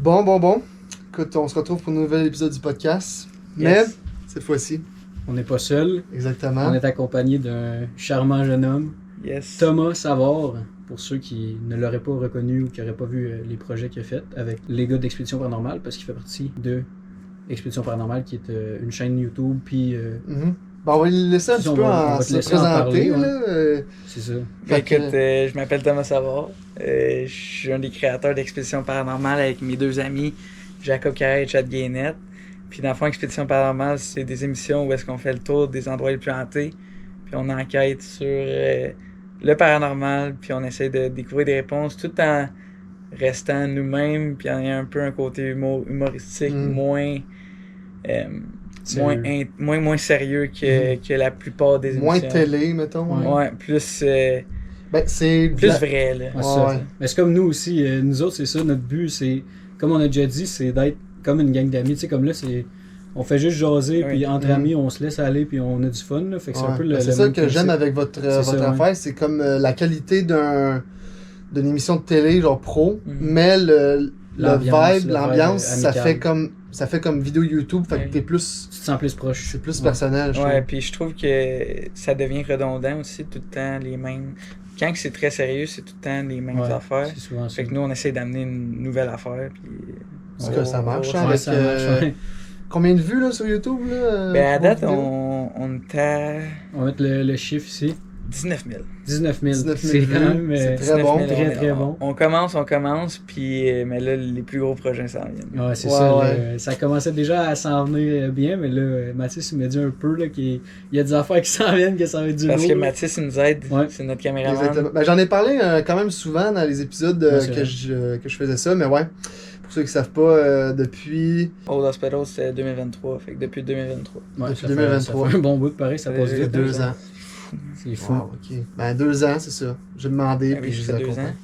Bon. Écoute, on se retrouve pour un nouvel épisode du podcast. Mais, cette fois-ci. On n'est pas seul. Exactement. On est accompagné d'un charmant jeune homme. Thomas Savard, pour ceux qui ne l'auraient pas reconnu ou qui n'auraient pas vu les projets qu'il a fait avec les gars d'Expédition Paranormale, parce qu'il fait partie de Expédition Paranormale, qui est une chaîne YouTube, puis... Bon, on va le laisser un petit peu se présenter. C'est ça. Écoute, je m'appelle Thomas Savard. Je suis un des créateurs d'Expédition Paranormale avec mes deux amis, Jacob Carré et Chad Gainette. Puis dans le fond, Expédition Paranormale, c'est des émissions où est-ce qu'on fait le tour des endroits les plus hantés. Puis on enquête sur le paranormal, puis on essaie de découvrir des réponses tout en restant nous-mêmes. Puis il y a un peu un côté humoristique, moins sérieux que la plupart des émissions. Moins télé, mettons. Ouais, plus... c'est plus vrai, là. Ouais. Mais c'est comme nous aussi. Nous autres, c'est ça, notre but, c'est... Comme on a déjà dit, c'est d'être comme une gang d'amis. Tu sais, comme là, c'est... On fait juste jaser, puis entre amis, on se laisse aller, puis on a du fun. Là. Fait que c'est un peu c'est ça que j'aime avec votre affaire. C'est comme la qualité d'une émission de télé, genre pro, mais le vibe, l'ambiance, ça fait comme vidéo YouTube, fait que t'es plus... Tu te sens plus proche. C'est plus personnel, je trouve. Ouais, puis je trouve que ça devient redondant aussi, tout le temps les mêmes... Quand c'est très sérieux, c'est tout le temps les mêmes affaires. C'est souvent fait que nous, on essaie d'amener une nouvelle affaire, puis... Parce que ça marche, ça marche. Combien de vues là, sur YouTube? Là, à date, on est à... On va mettre le chiffre ici. 19 000. 19 000. C'est quand même très bon. Très bon. On commence, puis mais là, les plus gros projets s'en viennent. Ouais, c'est ça. Ça commençait déjà à s'en venir bien, mais là, Mathis m'a dit un peu là, qu'il y a des affaires qui s'en viennent, que ça va être du lourd. Parce que Mathis, il nous aide, c'est notre caméraman. Exactement. Ben, j'en ai parlé quand même souvent dans les épisodes que je faisais ça, mais ouais. Pour ceux qui ne savent pas, depuis... Old Hospital, c'était 2023, fait que depuis 2023. Ouais, depuis 2023. Ça fait un bon bout de pareil, ça passe vite. 2 ans. C'est fou. Wow, ok. Ben 2 ans, c'est ça. J'ai demandé, puis je les ai accompagnés.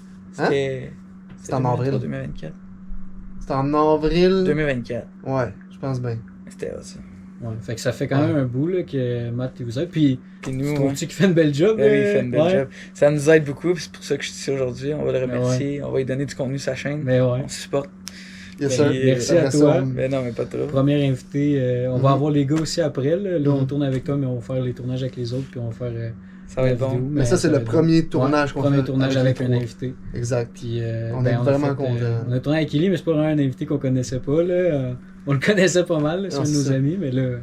C'était en avril. 2024. C'était en avril. 2024. Ouais, je pense bien. C'était ça. Ouais, fait que ça fait quand même un bout là, que Matt vous aide. Puis nous, trouves-tu qu'il fait une belle job? Oui, il fait une belle job. Ça nous aide beaucoup, c'est pour ça que je suis ici aujourd'hui. On va le remercier, on va lui donner du contenu sur sa chaîne. On se supporte. Merci à toi. Mais non, mais pas trop. Premier invité. On va avoir les gars aussi après. Là, on tourne avec toi, mais on va faire les tournages avec les autres, puis on va faire ça va être bon. Vidéo. Mais ça, c'est le premier tournage qu'on fait. Premier tournage avec un invité. Exact. Puis, on est vraiment contents. On a tourné avec Eli, mais c'est pas vraiment un invité qu'on connaissait pas. Là. On le connaissait pas mal, là, c'est un de nos amis, mais là,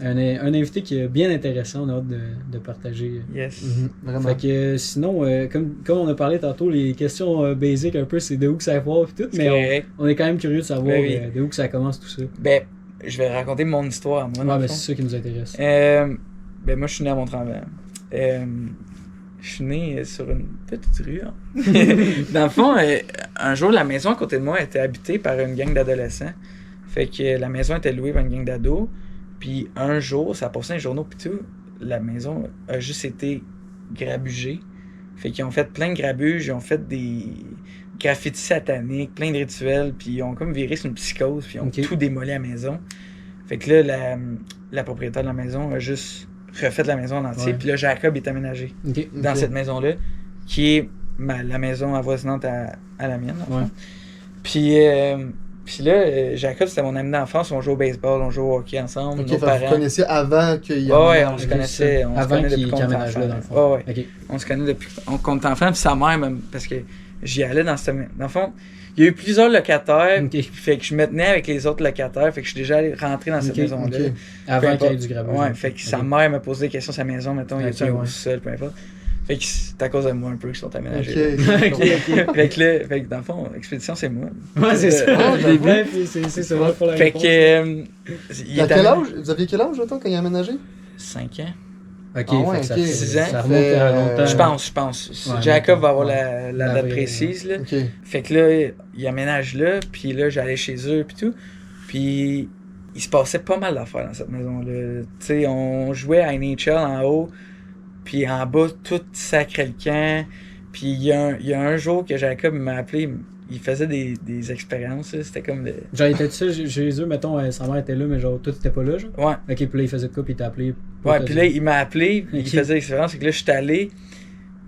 un invité qui est bien intéressant, on a hâte de partager. Yes. Vraiment. Fait que sinon, comme on a parlé tantôt, les questions basiques un peu, c'est de où que ça part et tout, mais on est quand même curieux de savoir de où que ça commence tout ça. Ben, je vais raconter mon histoire à moi. Ouais, c'est ça qui nous intéresse. Ben, moi, je suis né à Mont-Tremblant. Je suis né sur une petite rue. Dans le fond, un jour, la maison à côté de moi était habitée par une gang d'adolescents. Fait que la maison était louée par une gang d'ados. Puis un jour, ça a passé un journaux pis tout, la maison a juste été grabugée. Fait qu'ils ont fait plein de grabuges, ils ont fait des graffitis sataniques, plein de rituels, puis ils ont comme viré sur une psychose, puis ils ont tout démoli à la maison. Fait que là, la propriétaire de la maison a juste refait la maison en entier, puis là, Jacob est aménagé dans cette maison-là, qui est la maison avoisinante à la mienne, en fait. Puis là, Jacob, c'était mon ami d'enfance, on jouait au baseball, on jouait au hockey ensemble, nos parents. Vous connaissiez avant qu'il y ait... Ouais, on se connaissait, depuis qu'on était enfant. Dans le fond. On se connaît depuis qu'on était enfant, puis sa mère, même, parce que j'y allais dans le fond, il y a eu plusieurs locataires, fait que je me tenais avec les autres locataires, fait que je suis déjà allé rentrer dans cette maison-là. Avant qu'il y ait du grabuge. Ouais, fait que sa mère m'a posé des questions sur sa maison, mettons, il y a un sol, peu importe. Fait que c'est à cause de moi un peu qu'ils sont aménagés. Fait que dans le fond, Expédition, c'est moi. Ouais, c'est ça. C'est ça. Fait que... Vous aviez quel âge, quand il a aménagé? 5 ans. Ok, ça fait 6 ans. Ça remonte à longtemps. Je pense. Ouais, Jacob va avoir la date précise. Là. Fait que là, il aménage là, puis là, j'allais chez eux, puis tout. Puis il se passait pas mal d'affaires dans cette maison-là. Tu sais, on jouait à NHL en haut, puis en bas, tout sacrait le camp. Puis il y a un jour que Jacob m'a appelé, il faisait des expériences, là. C'était comme de... Genre, il était tout seul chez eux, mettons, sa mère était là, mais genre, toi, t'étais pas là, genre? Ouais. Ok, puis là, il faisait de quoi, puis il t'a appelé? Ouais, puis là, il m'a appelé, il faisait l'expérience, et que là, je suis allé,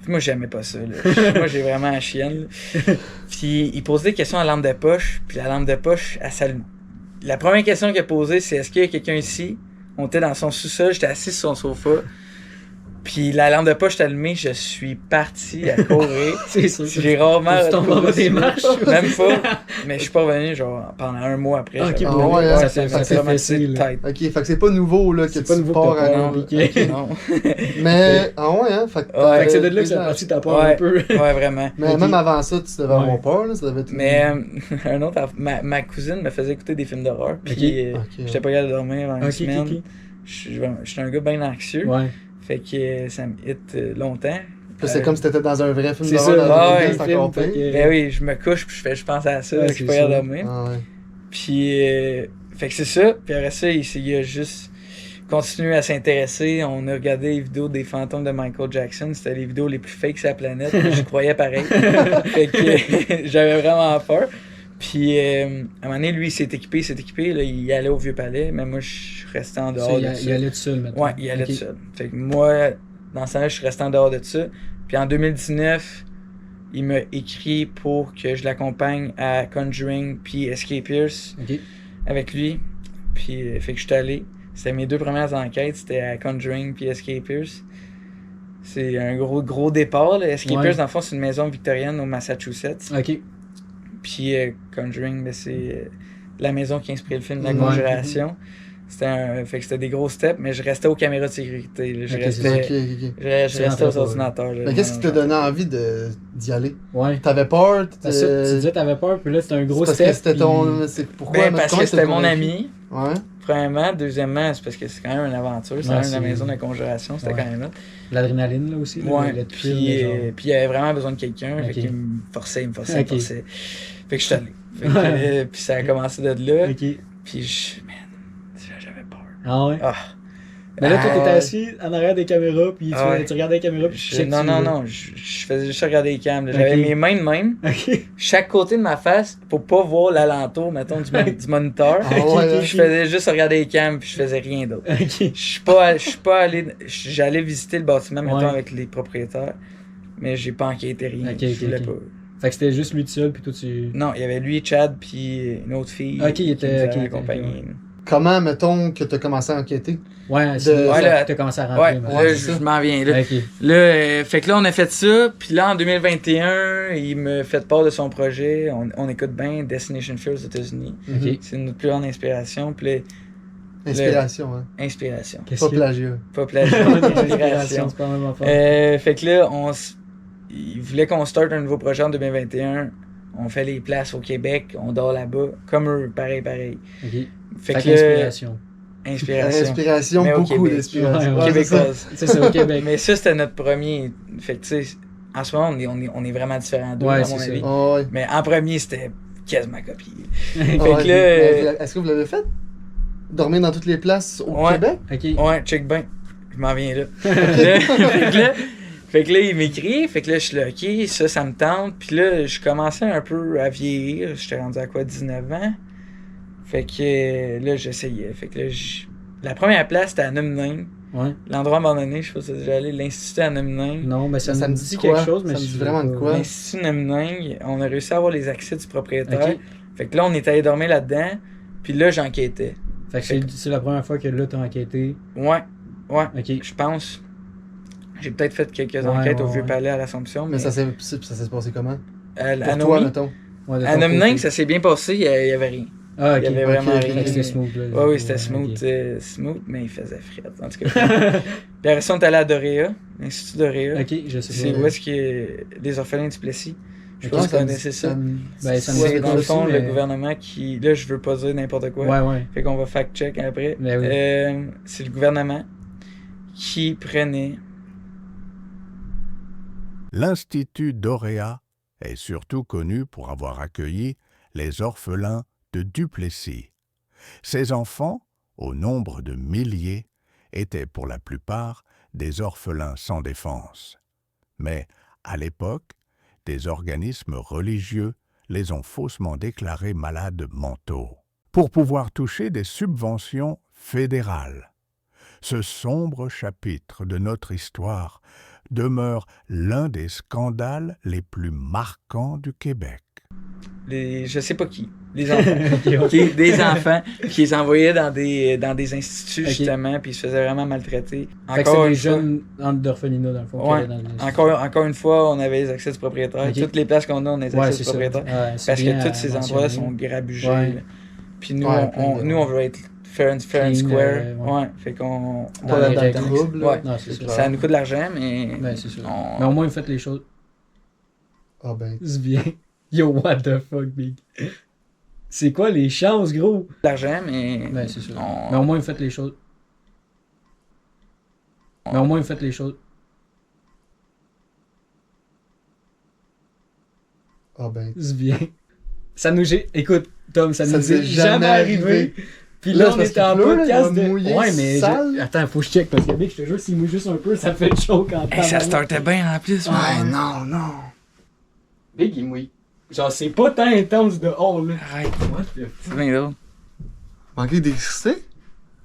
Puis moi, j'aimais pas ça. Là. Moi, j'ai vraiment la chienne. Là. Puis il posait des questions à la lampe de poche. Puis la lampe de poche, elle s'allume. La première question qu'il a posée, c'est est-ce qu'il y a quelqu'un ici? On était dans son sous-sol, j'étais assis sur son sofa. Puis la lampe de poche est allumée, je suis parti à courir. C'est sûr. J'ai rarement retrouvé des marches. Même pas. Mais je suis pas revenu genre pendant un mois après. Ok, ça fait facile. Ok, fait que c'est pas nouveau là que c'est pas nouveau pars à non. Mais hein, fait que c'est de là que ça a parti ta peur un peu. Ouais, vraiment. Mais même avant ça, tu devais avoir peur là, ça devait être. Mais un autre ma cousine me faisait écouter des films d'horreur puis j'étais pas capable de dormir en une semaine. Je suis un gars bien anxieux. Ouais. Fait que ça me hit longtemps. C'est comme si t'étais dans un vrai film c'est d'horreur. C'est encore pire. Ben oui, je me couche puis je pense à ça, je suis pas capable de dormir. Puis, fait que c'est ça. Puis après ça, il a juste continué à s'intéresser. On a regardé les vidéos des fantômes de Michael Jackson. C'était les vidéos les plus fakes sur la planète. Je croyais pareil. Fait que j'avais vraiment peur. Puis, à un moment donné, lui, il s'est équipé. Là, il allait au Vieux-Palais. Mais moi, je restais en dehors de ça. Il allait tout seul, maintenant. Ouais, il allait tout seul. Fait que moi, dans ce temps-là, je suis resté en dehors de ça. Puis en 2019, il m'a écrit pour que je l'accompagne à Conjuring puis Escapers avec lui. Puis, fait que je suis allé. C'était mes 2 premières enquêtes. C'était à Conjuring puis Escapers. C'est un gros départ. Là. Escapers, dans le fond, c'est une maison victorienne au Massachusetts. OK. Puis Conjuring, ben, c'est la maison qui a inspiré le film de la Conjuration. Fait que c'était des gros steps, mais je restais aux caméras de sécurité. Là. Je restais aux ordinateurs. Mais qu'est-ce qui t'a donné envie d'y aller? Ouais. T'avais peur? Tu disais que t'avais peur, puis là c'était un gros step. Parce que c'était ton... Pourquoi? Parce que c'était mon ami. Ouais. Premièrement. Deuxièmement, c'est parce que c'est quand même une aventure. C'est quand même la maison de conjuration. C'était quand même là. L'adrénaline là aussi. Ouais. Puis il y avait vraiment besoin de quelqu'un. Fait qu'il me forçait. Fait que je suis allé. Puis ça a commencé de là. Puis j'avais peur. Ah ouais? Mais là, toi, t'étais assis en arrière des caméras, puis tu regardais les caméras, puis Non, je faisais juste regarder les cams. J'avais mes mains de même. Chaque côté de ma face, pour pas voir l'alentour, mettons, du moniteur. Je faisais juste regarder les cams, puis je faisais rien d'autre. Je suis pas allé... J'allais visiter le bâtiment, mettons, avec les propriétaires, mais j'ai pas enquêté rien. Je voulais pas... Fait que c'était juste lui tout seul, puis toi, tu... Non, il y avait lui, Chad, puis une autre fille qui était accompagnée. Comment, mettons, que tu as commencé à enquêter? Ouais, c'est là que tu as commencé à rentrer. Ouais, je m'en viens là. Là, fait que là, on a fait ça. Puis là, en 2021, il me fait part de son projet. On écoute bien Destination Fear aux États-Unis. C'est notre plus grande inspiration. Puis là, inspiration, hein? Inspiration. Pas plagiat. Pas plagiat, inspiration. C'est pas vraiment fort. Fait que là, il voulait qu'on starte un nouveau projet en 2021. On fait les places au Québec, on dort là-bas. Comme eux, pareil. Fait que l'inspiration. Inspiration, beaucoup d'inspiration. Québécoise. C'est ça, au Québec. Mais ça, c'était notre premier. Fait que, tu sais, en ce moment, on est vraiment différents d'eux, à mon avis. Mais en premier, c'était quasiment copié. Fait que là. Est-ce que vous l'avez fait? Dormir dans toutes les places au Québec? Ouais, check bien. Je m'en viens là. Fait que là, il m'écrit, fait que là, je suis là, OK, ça me tente. Puis là, je commençais un peu à vieillir. J'étais rendu à quoi, 19 ans? Fait que là, j'essayais. Fait que là, la première place, c'était à Numning. Ouais. L'endroit abandonné, je sais pas si déjà allé, l'Institut à Numning. Non, mais ça me dit quelque chose, mais ça me dit vraiment de quoi? L'Institut Numning, on a réussi à avoir les accès du propriétaire. Fait que là, on est allé dormir là-dedans. Puis là, j'enquêtais. Fait que c'est la première fois que là, t'as enquêté? Ouais. Je pense. J'ai peut-être fait quelques enquêtes au Vieux-Palais à l'Assomption. Mais ça s'est passé comment? À toi, mettons. À Numning, ça s'est bien passé, il y avait rien. Ah, ok. Il y avait vraiment rien. C'était smooth, là. Oui, c'était smooth, mais il faisait frais. En tout cas. Puis après ça, on est allé à Doréa, l'Institut Doréa. Ok, je sais pas. C'est où est-ce qu'il y a les orphelins du Plessis. Je pense que vous connaissez ça. C'est dans le fond, le gouvernement qui... Là, je veux pas dire n'importe quoi. Ouais. Fait qu'on va fact-check après. C'est le gouvernement qui prenait... L'Institut Doréa est surtout connu pour avoir accueilli les orphelins de Duplessis. Ces enfants, au nombre de milliers, étaient pour la plupart des orphelins sans défense. Mais, à l'époque, des organismes religieux les ont faussement déclarés malades mentaux, pour pouvoir toucher des subventions fédérales. Ce sombre chapitre de notre histoire demeure l'un des scandales les plus marquants du Québec. Je sais pas qui. Les enfants. Des enfants qui les envoyaient dans des instituts, justement, puis ils se faisaient vraiment maltraiter. Encore des jeunes d'orphelinat, dans le fond. Ouais. Encore une fois, on avait les accès du propriétaire. Toutes les places qu'on a, on a les accès du propriétaire. Parce que tous ces endroits-là sont grabugés. Ouais. Puis nous, on veut être fair and square. Ouais. Fait qu'on... Pas dans le trouble. Ouais. Non, ça nous coûte de l'argent, mais... Ben, c'est sûr. Mais au moins, vous faites les choses. Ah ben... C'est bien. Yo, what the fuck, big. C'est quoi les chances, gros? L'argent, mais... Ben, c'est sûr. Mais au moins, vous faites les choses. Mais au moins, vous faites les choses. Ah ben... C'est bien. Ça nous... Écoute, Tom, ça nous est jamais arrivé. Puis là, on était en podcast de... Ouais, mais... Attends, faut que je check, parce que, je te jure, s'il mouille juste un peu, ça fait chaud quand même. Ça startait bien, en plus. Ouais, non. Big, il mouille. Genre, c'est pas tant intense dehors, là. Arrête, what? C'est bien drôle. Manquer d'électricité?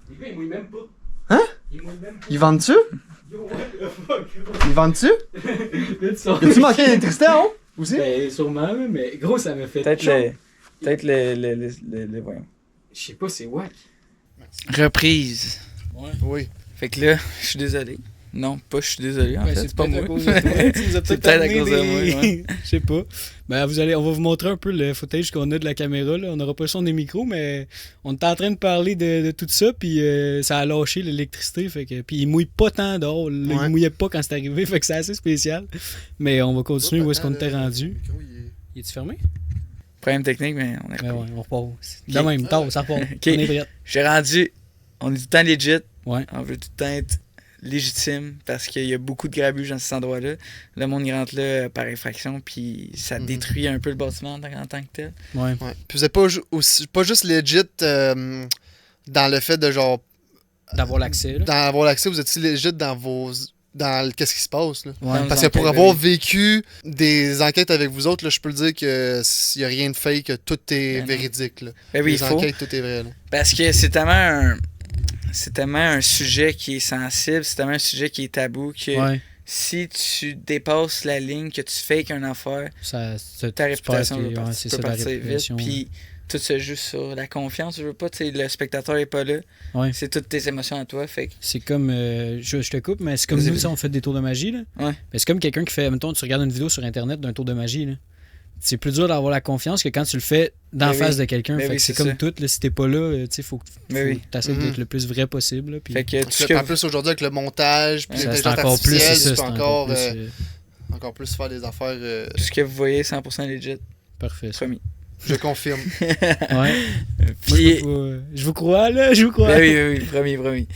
Les gars, ils mouillent même pas. Hein? Ils mouillent même pas. Ils vendent-tu? Yo, what the fuck, gros? Ils vendent-tu? As-tu manqué d'électricité en haut? Aussi? Ben, sûrement, mais gros, ça me fait Peut-être les voyons. Je sais pas, c'est wack. Reprise. Ouais. Oui. Fait que là, je suis désolé. Non, pas je suis désolé, en fait, c'est pas moi. C'est peut-être à cause de moi, ouais. Je sais pas. Ben, on va vous montrer un peu le footage qu'on a de la caméra, là. On n'aura pas le son des micros, mais on est en train de parler de tout ça, puis ça a lâché l'électricité, fait que... Puis il mouille pas tant dehors, il mouillait pas quand c'est arrivé, fait que c'est assez spécial. Mais on va continuer où est-ce qu'on était rendu. Il est-tu fermé? Problème technique, mais on est repris. Ouais, on repart. De même, tard, ça repart. On est prêt. J'ai rendu, on est tout le temps legit. Ouais. On veut tout le temps être légitime parce qu'il y a beaucoup de grabuge dans cet endroit-là. Le monde y rentre là par infraction, puis ça détruit un peu le bâtiment en tant que tel. Ouais. Puis vous êtes pas juste legit dans le fait de genre... D'avoir l'accès, là. D'avoir l'accès, vous êtes aussi legit dans qu'est-ce qui se passe, là. Ouais, parce que pour avoir vécu des enquêtes avec vous autres, là, je peux le dire qu'il n'y a rien de fake, tout est véridique. Là. Ben oui, les enquêtes, tout est vrai. Là. Parce que c'est tellement un sujet qui est sensible, c'est tellement un sujet qui est tabou que si tu dépasses la ligne, que tu fakes une affaire, ta réputation peut partir vite. Puis tout se joue sur la confiance. Je veux pas, le spectateur n'est pas là. Ouais. C'est toutes tes émotions à toi. Fait que... C'est comme, je te coupe, mais c'est comme nous, on fait des tours de magie. Là. Ouais. C'est comme quelqu'un qui fait, mettons, tu regardes une vidéo sur Internet d'un tour de magie. Là. C'est plus dur d'avoir la confiance que quand tu le fais d'en face de quelqu'un. Fait que c'est comme tout. Là, si t'es pas là, il faut que tu essaies d'être le plus vrai possible. Là, puis... Fait que en plus, aujourd'hui, avec le montage, puis l'intelligence artificielle, tu peux encore plus faire des affaires... Tout ce que vous voyez, 100% legit. Parfait. Promis. Je confirme. Ouais. Puis... Moi, je vous crois, là. Je vous crois. Oui, promis.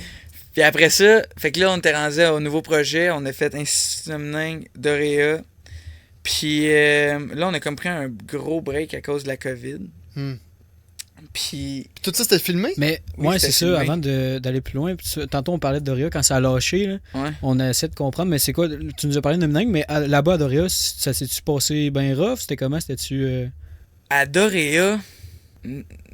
Puis après ça, fait que là, on était rendu au nouveau projet. On a fait Insomning, Dorea. Puis là, on a comme pris un gros break à cause de la COVID. Puis... Tout ça, c'était filmé? Mais ouais, c'est ça. Avant d'aller plus loin, tantôt, on parlait de Dorea quand ça a lâché. Là, on a essayé de comprendre. Mais c'est quoi? Tu nous as parlé de Mning, mais là-bas à Dorea, ça s'est-tu passé bien rough? C'était comment? C'était-tu... À Dorea,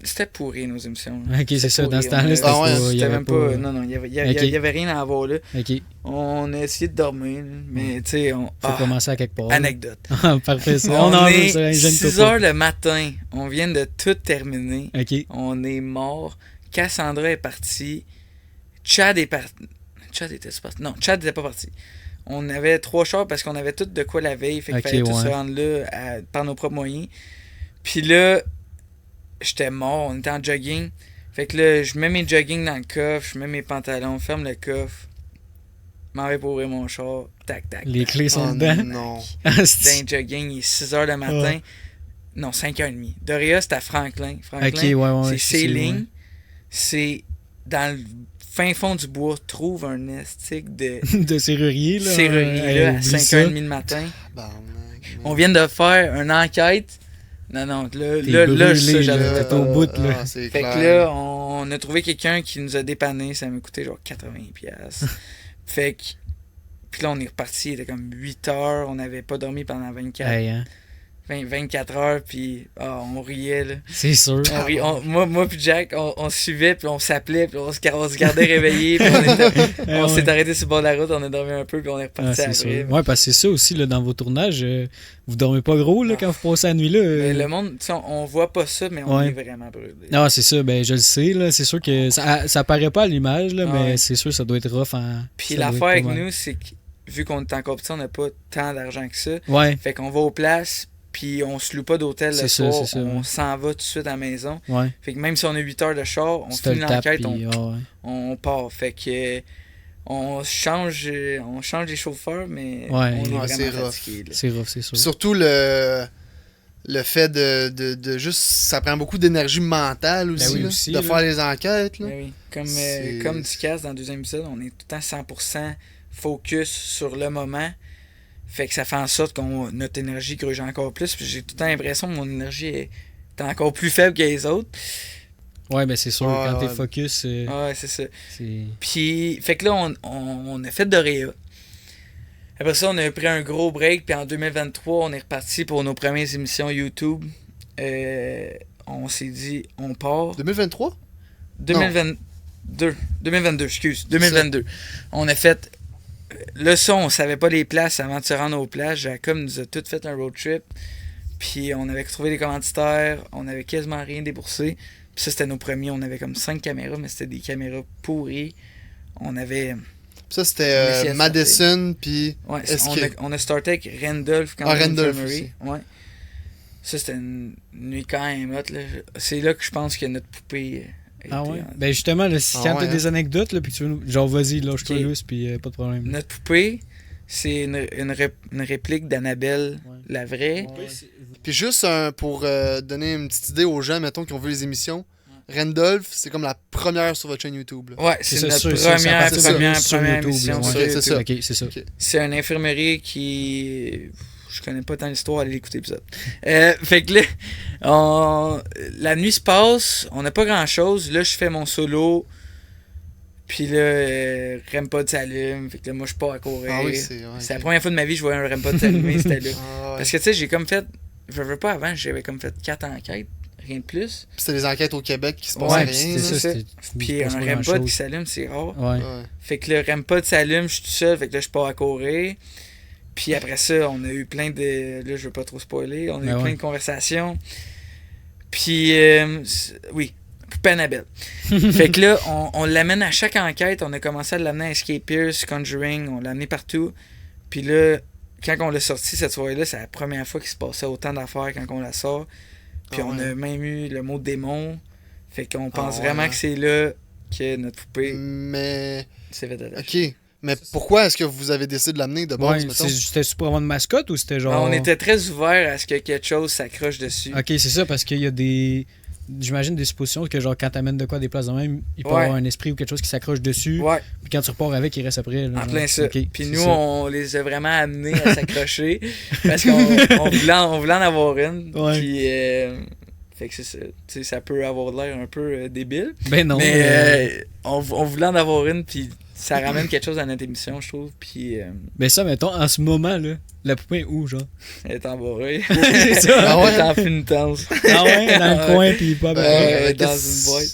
c'était pourri nos émissions. Là. Ok, c'est ça. Dans ce temps-là, c'était même pas... Non, il y avait rien à avoir là. Ok. On a essayé de dormir, mais tu sais... Faut commencer à quelque part. Anecdote. Parfait, ça. On est 6 heures le matin. On vient de tout terminer. Ok. On est mort. Cassandra est partie. Chad est parti. Chad était-tu parti? Non, Chad n'était pas parti. On avait 3 chars parce qu'on avait tout de quoi la veille. Fait qu'il fallait tout se rendre là par nos propres moyens. Puis là, j'étais mort, on était en jogging. Fait que là, je mets mes jogging dans le coffre, je mets mes pantalons, ferme le coffre, m'en vais pour ouvrir mon char, tac. Les clés sont dedans? Non. C'est un jogging, il est 6h le matin. Non, 5h30. Dorea, c'est à Franklin. C'est ses lignes. C'est dans le fin fond du bois, trouve un estique de serrurier, là. Serrurier, là, à 5h30 le matin. On vient de faire une enquête. Non, là, j'avais au bout, là. Fait que là, on a trouvé quelqu'un qui nous a dépanné, ça m'a coûté genre 80$. Fait que, puis là, on est reparti, il était comme 8 heures, on n'avait pas dormi pendant 24. Hey, hein. 24 heures, puis on riait, là. C'est sûr. Moi puis Jack, on se suivait, puis on s'appelait, puis on se gardait réveillés, puis on s'est arrêté sur le bord de la route, on a dormi un peu, puis on est reparti après. Sûr. Ouais, parce que c'est ça aussi, là, dans vos tournages, vous dormez pas gros, là, quand vous passez la nuit, là. Mais le monde, on voit pas ça, mais on est vraiment brûlé. Non, c'est ça, ben je le sais, là, c'est sûr que ça paraît pas à l'image, là, mais c'est sûr que ça doit être rough. Puis l'affaire avec nous, c'est que, vu qu'on est encore petit, on n'a pas tant d'argent que ça. Ouais. Fait qu'on va aux places, puis on se loue pas d'hôtel le soir, on s'en va tout de suite à la maison. Ouais. Fait que même si on a 8 heures de char, on finit l'enquête, on part. Fait que on change les chauffeurs, mais on est vraiment fatigué. C'est rough, c'est sûr. Surtout le fait de juste... Ça prend beaucoup d'énergie mentale aussi, de faire les enquêtes. Là. Oui. Comme du casse dans le deuxième épisode, on est tout le temps 100% focus sur le moment. Fait que ça fait en sorte que notre énergie gruge encore plus. Puis j'ai tout le temps l'impression que mon énergie est encore plus faible que les autres. Ouais, ben c'est sûr, quand t'es focus... Ouais, c'est ça. Puis, fait que là, on a fait Doréa. Après ça, on a pris un gros break. Puis en 2023, on est reparti pour nos premières émissions YouTube. On s'est dit, on part. 2023? 2022, excuse. 2022. On a fait... Le son, on savait pas les places avant de se rendre aux places. Jacob nous a tout fait un road trip. Puis on avait trouvé des commanditaires. On avait quasiment rien déboursé. Puis ça, c'était nos premiers. On avait comme 5 caméras, mais c'était des caméras pourries. On avait... Ça, c'était Madison, puis... Ouais, on a starté avec Randolph quand Randolph aussi. Ouais. Ça, c'était une nuit quand même hot, là. C'est là que je pense que notre poupée... Ben justement, là, si quand t'as des anecdotes, là, puis tu veux nous... Genre, vas-y, lâche-toi loose, puis pas de problème. Notre poupée, c'est une réplique d'Annabelle, la vraie. Puis juste pour donner une petite idée aux gens, mettons, qui ont vu les émissions, Randolph, c'est comme la première sur votre chaîne YouTube. Là. Ouais, c'est notre première émission sur YouTube. C'est ça. Okay, c'est ça. Okay. C'est une infirmerie qui... Je connais pas tant l'histoire, allez l'écouter l'épisode. Fait que là, la nuit se passe, on n'a pas grand-chose. Là, je fais mon solo. Puis là, REM-Pod s'allume. Fait que là, moi, je pars à courir. Ah oui, c'est la première fois de ma vie que je voyais un REM-Pod s'allumer, c'était là. Parce que tu sais, j'ai comme fait... Je veux pas avant, j'avais comme fait 4 enquêtes. Rien de plus. Puis c'était des enquêtes au Québec qui se passaient rien. C'est ça. Puis un REM-Pod qui s'allume, c'est rare. Ouais. Fait que le REM-Pod s'allume, je suis tout seul. Fait que là, je pars à courir. Puis après ça, on a eu plein de... Là, je veux pas trop spoiler. On a eu plein de conversations. Puis, oui, poupée Annabelle. Fait que là, on l'amène à chaque enquête. On a commencé à l'amener à Escape Pierce, Conjuring. On l'a amené partout. Puis là, quand on l'a sorti cette soirée-là, c'est la première fois qu'il se passait autant d'affaires quand on la sort. Puis on a même eu le mot démon. Fait qu'on pense vraiment que c'est là que notre poupée s'est fait attacher. OK. Mais pourquoi est-ce que vous avez décidé de l'amener de base, mettons? C'était pour avoir une mascotte ou c'était genre... On était très ouvert à ce que quelque chose s'accroche dessus. OK, c'est ça, parce qu'il y a des... J'imagine des suppositions que genre quand t'amènes de quoi à des places de même, il peut y avoir un esprit ou quelque chose qui s'accroche dessus. Ouais. Puis quand tu repars avec, il reste après. Là, en plein ça. Okay, puis nous, on les a vraiment amenés à s'accrocher parce qu'on voulait en avoir une. Ouais. Puis... fait que c'est ça. T'sais, ça peut avoir l'air un peu débile. Ben non. Mais on voulait en avoir une, puis ça ramène quelque chose à notre émission, je trouve. Puis, mais ça, mettons, en ce moment, là, la poupée est où, genre? Elle est embarrée. C'est ça. Elle est en pénitence. Ah ouais, dans le coin, puis pas dans une boîte.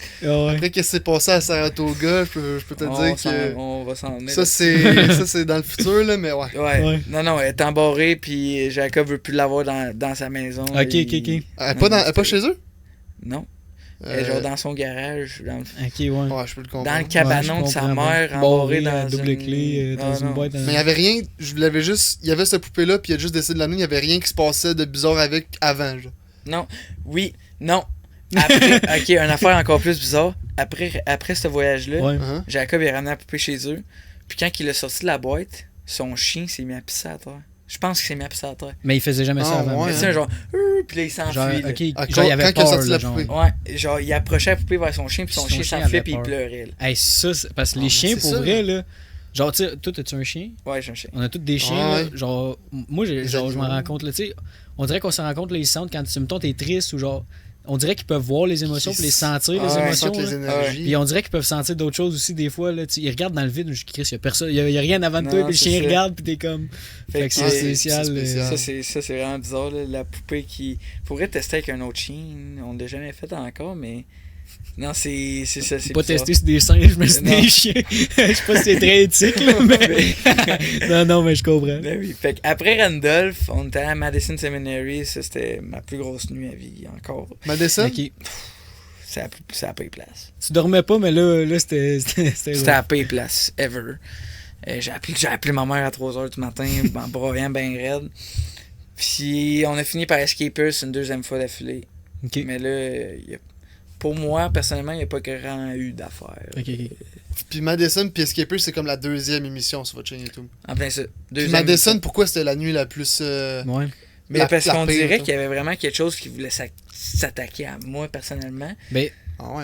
Après, qu'est-ce qui s'est passé à Saratoga, je peux te dire que... On va s'en venir. Ça, c'est dans le futur, là, mais ouais. Non, elle est embarrée, puis Jacob veut plus l'avoir dans sa maison. Ok. Elle est pas chez eux? Non. Genre dans son garage. Ok, ouais. Ouais, je peux le comprendre. Dans le cabanon de sa mère, embarré dans double clé, dans une boîte. Mais il y avait rien, il y avait cette poupée-là, puis il a juste décidé de l'amener, il y avait rien qui se passait de bizarre avec avant, genre. Non, oui, non. Après, ok, une affaire encore plus bizarre. Après ce voyage-là, Jacob est ramené la poupée chez eux. Puis quand il a sorti de la boîte, son chien s'est mis à pisser à terre. Je pense qu'il s'est mis à pisser à terre. Mais il faisait jamais ça avant. Mais tu sais, genre, puis là, il s'enfuit. Genre, il avait peur, la poupée. Ouais, genre, il approchait la poupée vers son chien, puis son chien s'enfuit, puis il pleurait. Hey, ça, parce que les chiens, pour vrai, là. Genre, tu sais, toi, as-tu un chien? Ouais, j'ai un chien. On a tous des chiens, là. Genre, moi, je m'en rends compte, là. Tu sais, on dirait qu'on se rend compte, là, ils sentent quand tu me t'es triste ou genre. on dirait qu'ils peuvent voir les émotions puis les sentir, les émotions. Les énergies. Puis on dirait qu'ils peuvent sentir d'autres choses aussi des fois. Là, ils regardent dans le vide, je crie, il y a rien avant de toi, puis le chien regarde, puis t'es comme... Fait que c'est spécial. Ça, c'est vraiment bizarre. Là. La poupée qui pourrait tester avec un autre chien. On l'a jamais fait encore, mais... Non, c'est ça, c'est pas bizarre. tester sur des singes, mais c'est des chiens. Je sais pas si c'est très éthique, là, mais... non, mais je comprends. Ben oui. Fait après Randolph, on était à Madison Seminary. Ça, c'était ma plus grosse nuit à vie, encore. Madison? Okay. C'est la pire place. Tu dormais pas, mais là c'était la pire place, ever. J'ai appelé ma mère à 3h du matin, en broyant bien raide. Puis on a fini par Escapers une deuxième fois d'affilée. Okay. Mais là, pour moi, personnellement, il n'y a pas grand eu d'affaires. Okay. Puis Madison puis Escapers, c'est comme la deuxième émission sur votre chaîne YouTube. En plein ça. Puis Madison, émission. Pourquoi c'était la nuit la plus... Ouais. Mais parce qu'on dirait qu'il y avait vraiment quelque chose qui voulait s'attaquer à moi, personnellement. Ben,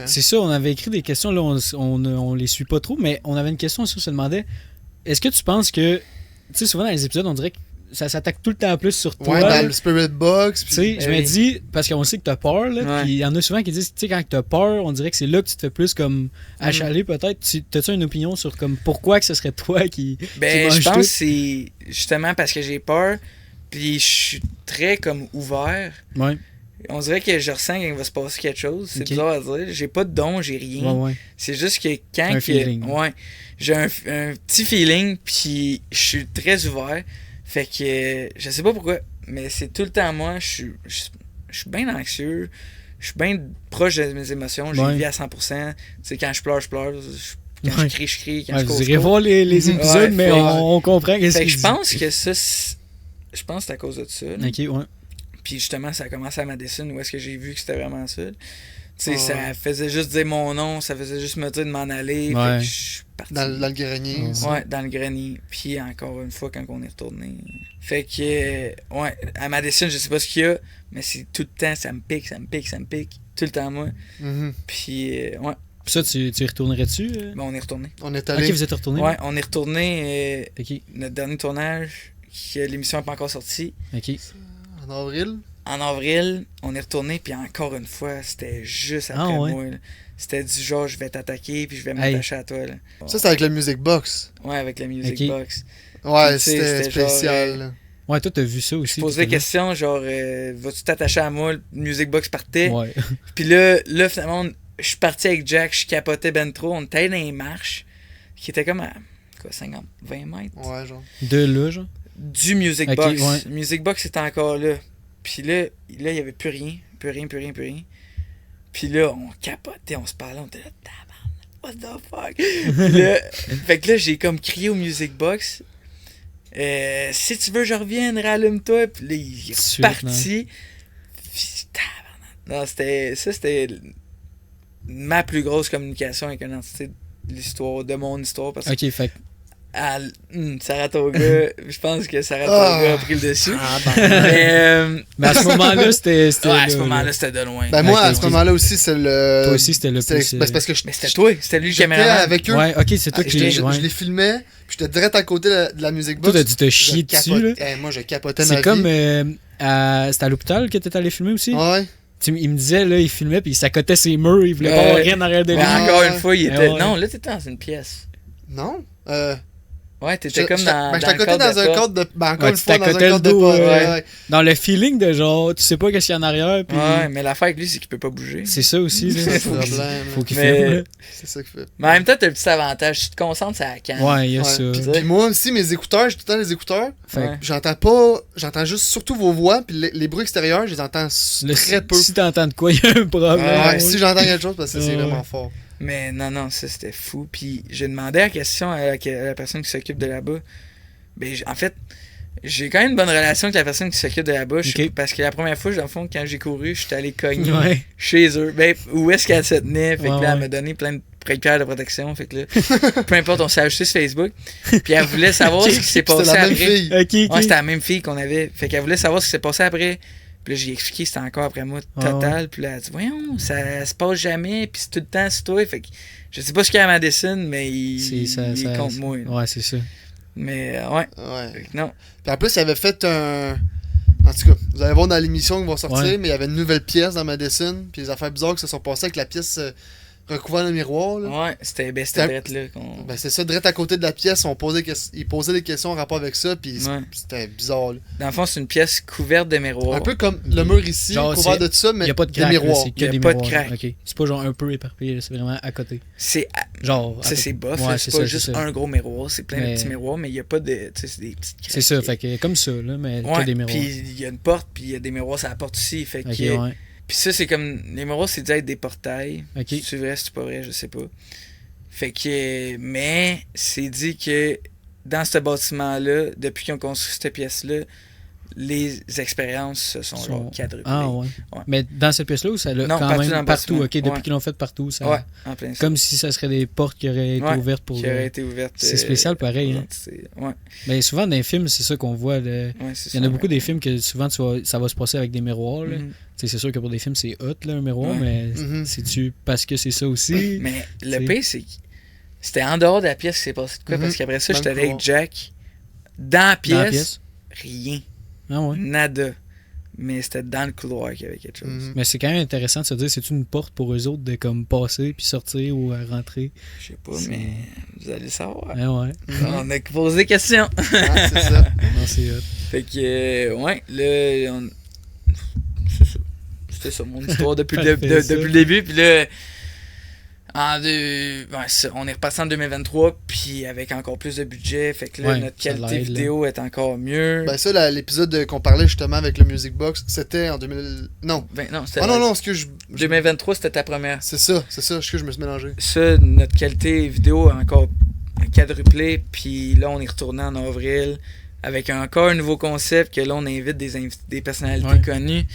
c'est ça, on avait écrit des questions, là, on les suit pas trop, mais on avait une question aussi, on se demandait, est-ce que tu penses que... Tu sais, souvent dans les épisodes, on dirait que ça s'attaque tout le temps plus sur toi. Ouais, dans le Spirit Box. Tu sais, je me dis, parce qu'on sait que t'as peur, là, puis il y en a souvent qui disent, tu sais, quand t'as peur, on dirait que c'est là que tu te fais plus comme achaler, peut-être. T'as-tu une opinion sur comme pourquoi que ce serait toi qui je pense que c'est justement parce que j'ai peur, puis je suis très comme ouvert. Ouais. On dirait que je ressens qu'il va se passer quelque chose. C'est bizarre à dire. J'ai pas de don, j'ai rien. Ouais. C'est juste que quand... Un feeling. Ouais. J'ai un petit feeling, puis je suis très ouvert. Fait que je sais pas pourquoi, mais c'est tout le temps moi. Je suis bien anxieux. Je suis bien proche de mes émotions. J'ai vie à 100%. C'est quand je pleure, je pleure. Quand je crie. Quand je cours, vous irez voir les épisodes, mais on comprend qu'est-ce que je pense que ça... Je pense que c'est à cause de ça. Là. OK, ouais. Puis justement, ça a commencé à Madison où est-ce que j'ai vu que c'était vraiment ça. Tu sais, ça faisait juste dire mon nom, ça faisait juste me dire de m'en aller. Ouais. Fait que je suis parti. Dans le grenier. Ouais, dans le grenier. Puis encore une fois, quand on est retourné. Fait que, ouais, à Madison, je sais pas ce qu'il y a, mais c'est tout le temps, ça me pique. Tout le temps, moi. Puis, ouais. Puis ça, tu y retournerais-tu? Ben, on est retourné. On est allé. Ok, vous êtes retourné? Ouais, on est retourné. Okay. Notre dernier tournage, l'émission n'est pas encore sortie. OK. En avril? En avril, on est retourné, puis encore une fois, c'était juste après moi. Là. C'était du genre, je vais t'attaquer, puis je vais m'attacher à toi. Là. Ça, c'est avec le Music Box. Ouais, avec la Music Box. Ouais, c'était spécial. Genre, ouais, toi, t'as vu ça aussi. Je posais des questions, genre, vas-tu t'attacher à moi? Le Music Box partait. Ouais. Puis là, finalement, je suis parti avec Jack, je capotais ben trop. On était dans les marches, qui étaient comme à 20 mètres. Ouais, genre. De là, genre? Du Music Box. Ouais. Music Box était encore là. Puis là, il n'y avait plus rien. Puis là, on capotait, on se parlait, on était là, what the fuck? Puis là, fait que là, j'ai comme crié au Music Box, si tu veux, je revienne, rallume-toi. Puis là, il est reparti. Non, c'était ma plus grosse communication avec une entité de l'histoire, de mon histoire. Parce ok, fait Saratoga, je pense que Saratoga a pris le dessus. Mais à ce moment-là, c'était à ce moment-là, c'était de loin. Ben moi, à ce moment-là aussi, c'est le... Toi aussi, c'était le plus... Ben, parce que mais c'était toi, c'était lui le caméraman. Avec eux. Ouais, ok, c'est toi qui... Je les filmais, puis j'étais direct à côté de la Music Box. Toi, t'as dû te chier dessus, là. Moi, je capotais ma vie. C'est comme... c'était à l'hôpital que t'étais allé filmer aussi? Ouais. Il me disait, là, il filmait, puis il s'accotait ses murs, il voulait pas avoir rien derrière de lui. Encore une fois, il était... Non, là, t'étais dans une pièce. Non? Ouais, t'étais comme dans j'étais à côté dans un cadre de... Ben, encore une fois, dans un cadre de porte. Ouais. Dans le feeling de genre, tu sais pas qu'est-ce qu'il y a en arrière. Puis... Ouais, mais l'affaire avec lui, c'est qu'il peut pas bouger. C'est ça aussi. C'est le problème. Faut qu'il filme. C'est ça qu'il fait. Mais en même temps, t'as le petit avantage. Tu te concentres sur la canne. Ouais, il y a ça. Puis moi aussi, mes écouteurs, j'ai tout le temps les écouteurs. J'entends pas... J'entends juste surtout vos voix, puis les bruits extérieurs, je les entends très peu. Si t'entends de quoi, il y a un problème. Ouais, si j'entends quelque chose, parce que c'est vraiment fort. Mais non, ça, c'était fou. Puis j'ai demandé la question à la personne qui s'occupe de là-bas. Ben, en fait, j'ai quand même une bonne relation avec la personne qui s'occupe de là-bas. Parce que la première fois, dans le fond, quand j'ai couru, j'étais allé cogner chez eux. Ben, où est-ce qu'elle se tenait? Fait que là, elle m'a donné plein de pierres de protection. Fait que là, peu importe, on s'est ajouté sur Facebook. Puis elle voulait savoir ce qui s'est passé après. Fille. Ouais, c'était la même fille qu'on avait. Fait qu'elle voulait savoir ce qui s'est passé après. Puis là, j'ai expliqué c'était encore après moi total. Puis là, elle a dit, voyons, ça se passe jamais. Puis c'est tout le temps sur toi. Fait que je sais pas ce qu'il y a à Madison, mais il est contre moi. Ouais, c'est ça. Mais ouais. Ouais. Non. Puis en plus, il avait fait un En tout cas, vous allez voir dans l'émission qui va sortir, mais il y avait une nouvelle pièce dans Madison, puis les affaires bizarres qui se sont passées avec la pièce recouverte de miroir. Là. Ouais, c'était direct là. Ben c'est ça, direct à côté de la pièce, ils posaient des questions en rapport avec ça, puis c'était bizarre. Là. Dans le fond, c'est une pièce couverte de miroirs. Un peu comme le mur ici, couvert de tout ça, mais il n'y a pas de crack, miroirs. C'est que des pas miroirs. De crack. Okay. C'est pas genre un peu éparpillé, c'est vraiment à côté. C'est bof, c'est pas juste un gros miroir, c'est plein de petits miroirs, mais il n'y a pas de. Tu sais, c'est des petites cracks. C'est ça, fait que comme ça, là, mais que des miroirs. Puis il y a une porte, puis il y a des miroirs sur la porte aussi. Fait que. Puis ça, c'est comme. Les miroirs, c'est dû être des portails. C'est vrai, c'est pas vrai, je sais pas. Fait que. Mais c'est dit que dans ce bâtiment-là, depuis qu'ils ont construit cette pièce-là, les expériences se sont genre quadruplées. Ah ouais. Mais dans cette pièce-là, où ça l'a quand même partout, ok, depuis qu'ils l'ont fait partout, ça. Ouais, en plein ça. Comme si ça serait des portes qui auraient été ouvertes pour. Qui auraient été ouvertes. C'est spécial pareil. Ouais. Mais souvent dans les films, c'est ça qu'on voit. Il y en a beaucoup des films que souvent ça va se passer avec des miroirs. Là. C'est sûr que pour des films, c'est hot, là, un miroir, mais c'est-tu parce que c'est ça aussi? Mais le pire, c'est que c'était en dehors de la pièce qui s'est passé de quoi, parce qu'après ça, j'étais avec Jack dans la pièce, rien. Ah ouais. Nada. Mais c'était dans le couloir qu'il y avait quelque chose. Mais c'est quand même intéressant de se dire, c'est une porte pour eux autres de comme passer puis sortir ou rentrer? Je sais pas, mais vous allez savoir. Ouais. On a posé des questions. C'est ça. Non, c'est hot. Fait que, là, c'est ça. C'était ça, mon histoire depuis le début. Puis là, on est repassé en 2023, puis avec encore plus de budget. Fait que là, notre qualité vidéo est encore mieux. Ben ça, l'épisode qu'on parlait justement avec le Music Box, c'était en 2000... Non. C'était... non, excuse. 2023, c'était ta première. C'est ça, excuse, je me suis mélangé. Ça, notre qualité vidéo a encore quadruplé, puis là, on est retourné en avril avec encore un nouveau concept, que là, on invite des personnalités connues.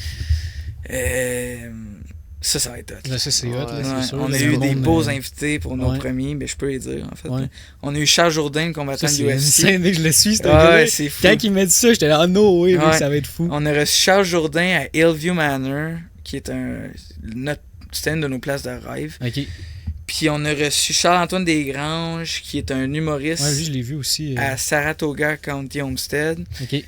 Ça va être hot. Là, ça, c'est hot. Là, c'est sûr, on a eu des beaux invités pour nos premiers, mais je peux les dire, en fait. On a eu Charles Jourdain, combattant de UFC. C'est dès que je le suis, c'est fou. Quand il m'a dit ça, j'étais là, ça va être fou. On a reçu Charles Jourdain à Hillview Manor, qui est c'était une de nos places de rêve. OK. Puis on a reçu Charles-Antoine Desgranges, qui est un humoriste. Ouais, lui, je l'ai vu aussi. À Saratoga County Homestead. OK.